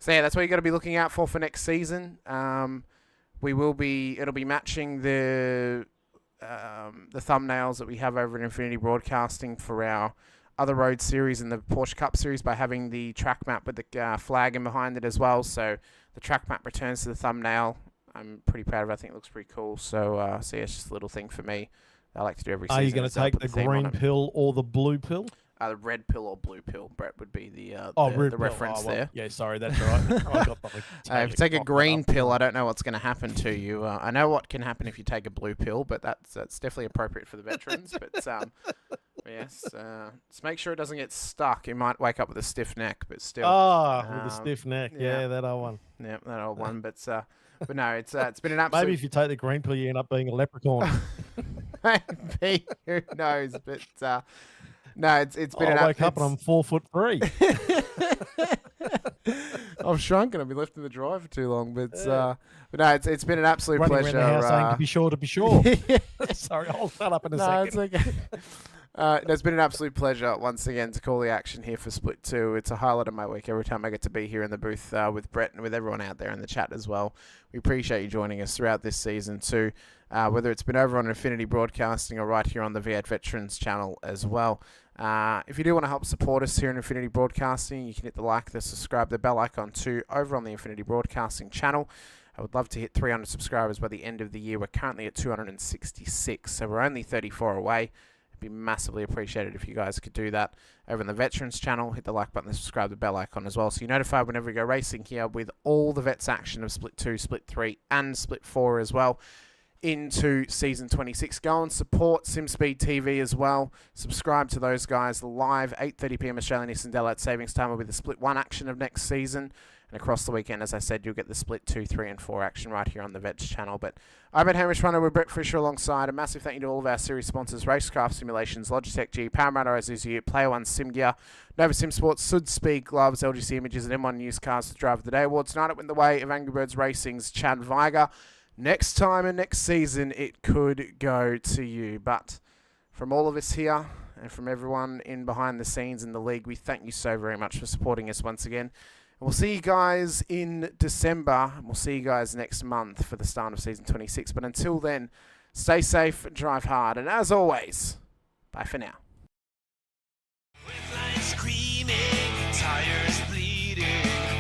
yeah, that's what you got to be looking out for next season. It'll be matching the thumbnails that we have over at Infinity Broadcasting for our other road series and the Porsche Cup series by having the track map with the flag in behind it as well. So the track map returns to the thumbnail. I'm pretty proud of it. I think it looks pretty cool. So yeah, it's just a little thing for me. I like to do every season. Are you going to take the green pill or the blue pill? The red pill or blue pill, Brett, would be the reference there. Yeah, sorry, that's all right. I got if you take a green pill, I don't know what's going to happen to you. I know what can happen if you take a blue pill, but that's definitely appropriate for the veterans. But yes, just make sure it doesn't get stuck. You might wake up with a stiff neck, but still. With a stiff neck. Yeah, that old one. Yeah, that old one. But no, it's been an absolute. Maybe if you take the green pill, you end up being a leprechaun. Maybe, who knows? But no, it's been. I wake up and I'm 4'3". I've shrunk and I've been left in the drive for too long. But no, it's been an absolute Running pleasure. Around the house saying, to be sure. Sorry, I'll shut up in a second. No, it's okay. It has been an absolute pleasure once again to call the action here for Split 2. It's a highlight of my week every time I get to be here in the booth with Brett and with everyone out there in the chat as well. We appreciate you joining us throughout this season too, whether it's been over on Infinity Broadcasting or right here on the V8 Veterans channel as well. If you do want to help support us here in Infinity Broadcasting, you can hit the like, the subscribe, the bell icon too over on the Infinity Broadcasting channel. I would love to hit 300 subscribers by the end of the year. We're currently at 266, so we're only 34 away. Be massively appreciated if you guys could do that over in the Veterans channel. Hit the like button and subscribe to the bell icon as well, so you're notified whenever we go racing here with all the Vets action of Split 2, Split 3 and Split 4 as well into Season 26. Go and support SimSpeed TV as well. Subscribe to those guys. Live 8:30 PM Australian Eastern Daylight Savings Time will be the Split 1 action of next season. And across the weekend, as I said, you'll get the Split 2, 3 and 4 action right here on the Vets channel. But I've been Hamish Munro with Brett Fisher alongside. A massive thank you to all of our series sponsors: Racekraft Simulations, Logitech G, Parramatta Isuzu Ute, Player One Sim Gear, Nova Sim Sports, Südspeed Gloves, LGC Images, and M1 News Cars for Driver of the Day Award. Tonight it went the way of Angry Birds Racing's Chad Viger. Next time and next season, it could go to you. But from all of us here and from everyone in behind the scenes in the league, we thank you so very much for supporting us once again. And we'll see you guys in December, and we'll see you guys next month for the start of Season 26. But until then, stay safe, drive hard, and as always, bye for now. With lines screaming, tires bleeding,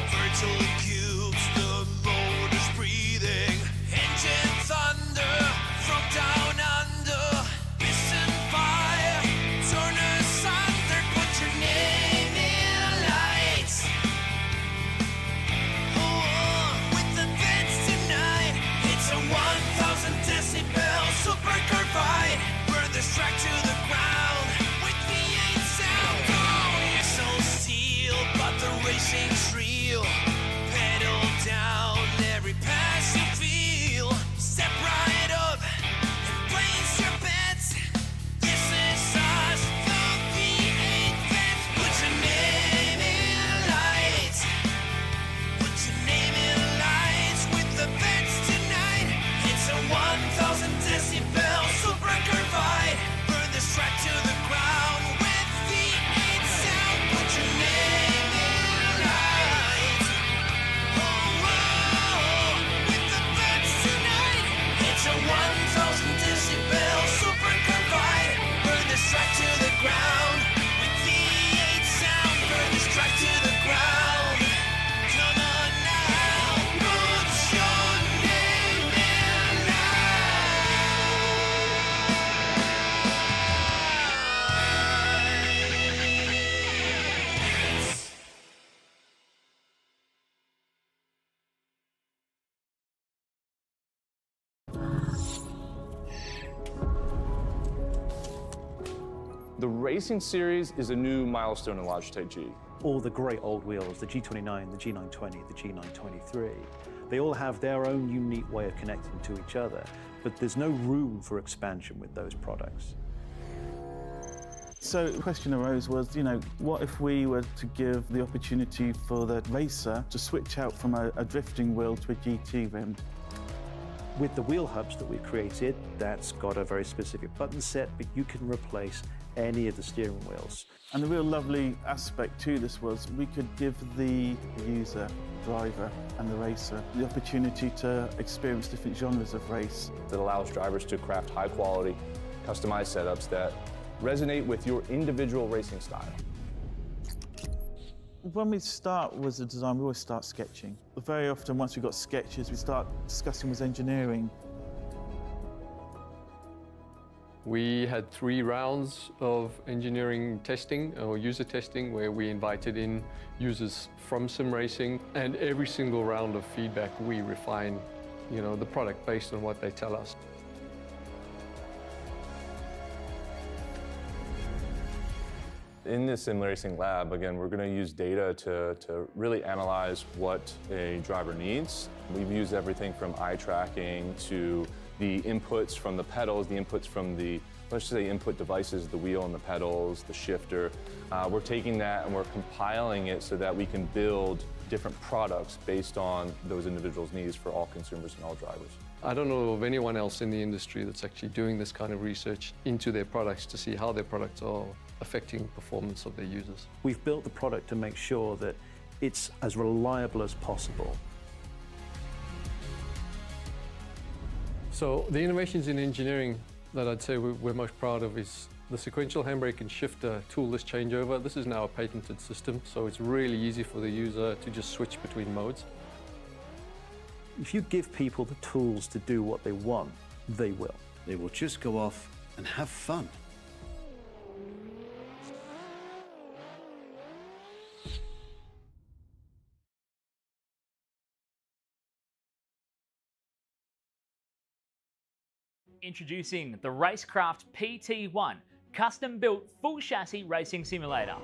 virtual cubes, the motor's breathing, engine thunder from down under, piston fire, turn asunder, put your name in lights. Oh, with the Vets tonight, it's a 1,000 decibel super car fight, burn this track to the ground with V8 sound. You're so steel, but the racing's real. Pedal down every pass you feel. Step right up and place your bets. This is us, the V8 Vets. Put your name in lights. Put your name in lights with the Vets tonight. It's a 1,000 decibel super car fight. Burn this track to the ground with V8 sound. Put your name in lights. Oh, oh, with the Vets tonight. It's a 1,000 decibel super car fight. Burn this track to the ground with V8 sound. Burn this track to the ground. Come on now, put your name in lights. The Racing Series is a new milestone in Logitech G. All the great old wheels, the G29, the G920, the G923, they all have their own unique way of connecting to each other, but there's no room for expansion with those products. So the question arose was, what if we were to give the opportunity for the racer to switch out from a drifting wheel to a GT rim? With the wheel hubs that we've created, that's got a very specific button set, but you can replace any of the steering wheels. And the real lovely aspect to this was we could give the user, driver and the racer the opportunity to experience different genres of race. That allows drivers to craft high quality, customized setups that resonate with your individual racing style. When we start with the design, we always start sketching. But very often, once we've got sketches, we start discussing with engineering. We had 3 rounds of engineering testing or user testing where we invited in users from sim racing, and every single round of feedback we refine, the product based on what they tell us. In this sim racing lab, again, we're going to use data to really analyze what a driver needs. We've used everything from eye tracking to the inputs from the pedals, the inputs from the, let's just say, input devices, the wheel and the pedals, the shifter. We're taking that and we're compiling it so that we can build different products based on those individuals' needs for all consumers and all drivers. I don't know of anyone else in the industry that's actually doing this kind of research into their products to see how their products are affecting performance of their users. We've built the product to make sure that it's as reliable as possible. So the innovations in engineering that I'd say we're most proud of is the sequential handbrake and shifter toolless changeover. This is now a patented system, so it's really easy for the user to just switch between modes. If you give people the tools to do what they want, they will. They will just go off and have fun. Introducing the Rackraft PT1, custom-built full chassis racing simulator.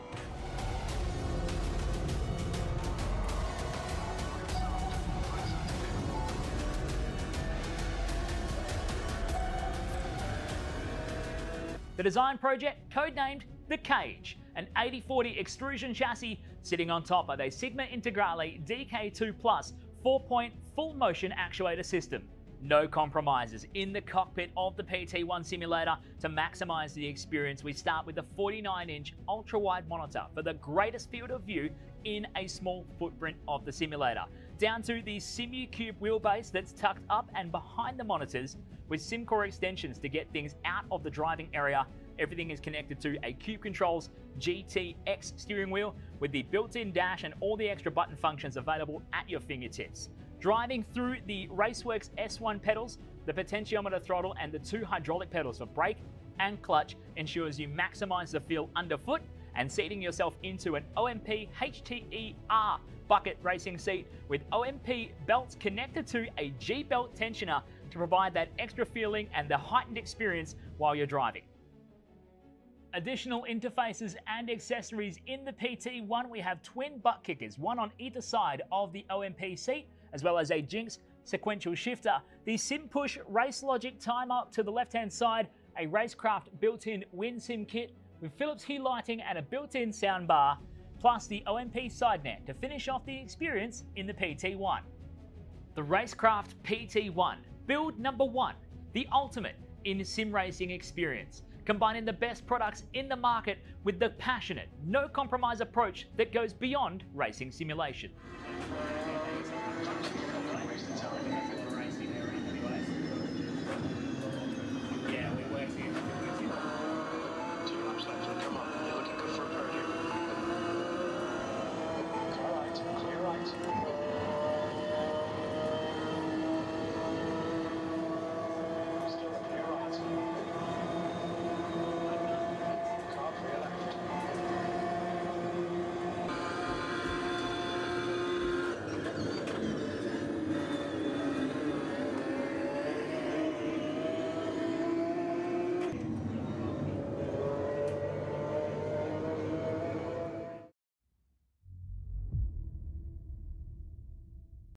The design project, codenamed The Cage, an 80/40 extrusion chassis sitting on top of a Sigma Integrale DK2 Plus 4-point full motion actuator system. No compromises in the cockpit of the PT1 simulator. To maximize the experience, we start with the 49-inch ultra-wide monitor for the greatest field of view in a small footprint of the simulator, down to the SimuCube wheelbase that's tucked up and behind the monitors with SimCore extensions to get things out of the driving area. Everything is connected to a Cube Controls GTX steering wheel with the built-in dash and all the extra button functions available at your fingertips. Driving through the Raceworks S1 pedals, the potentiometer throttle and the 2 hydraulic pedals for brake and clutch ensures you maximize the feel underfoot, and seating yourself into an OMP HTER bucket racing seat with OMP belts connected to a G-belt tensioner to provide that extra feeling and the heightened experience while you're driving. Additional interfaces and accessories in the PT1, we have twin butt kickers, one on either side of the OMP seat, as well as a Jinx sequential shifter, the SimPush Race Logic timer to the left-hand side, a Rackraft built-in WinSim kit with Philips Hue lighting and a built-in soundbar, plus the OMP side net to finish off the experience in the PT1. The Rackraft PT1, build number 1, the ultimate in sim racing experience, combining the best products in the market with the passionate, no-compromise approach that goes beyond racing simulation.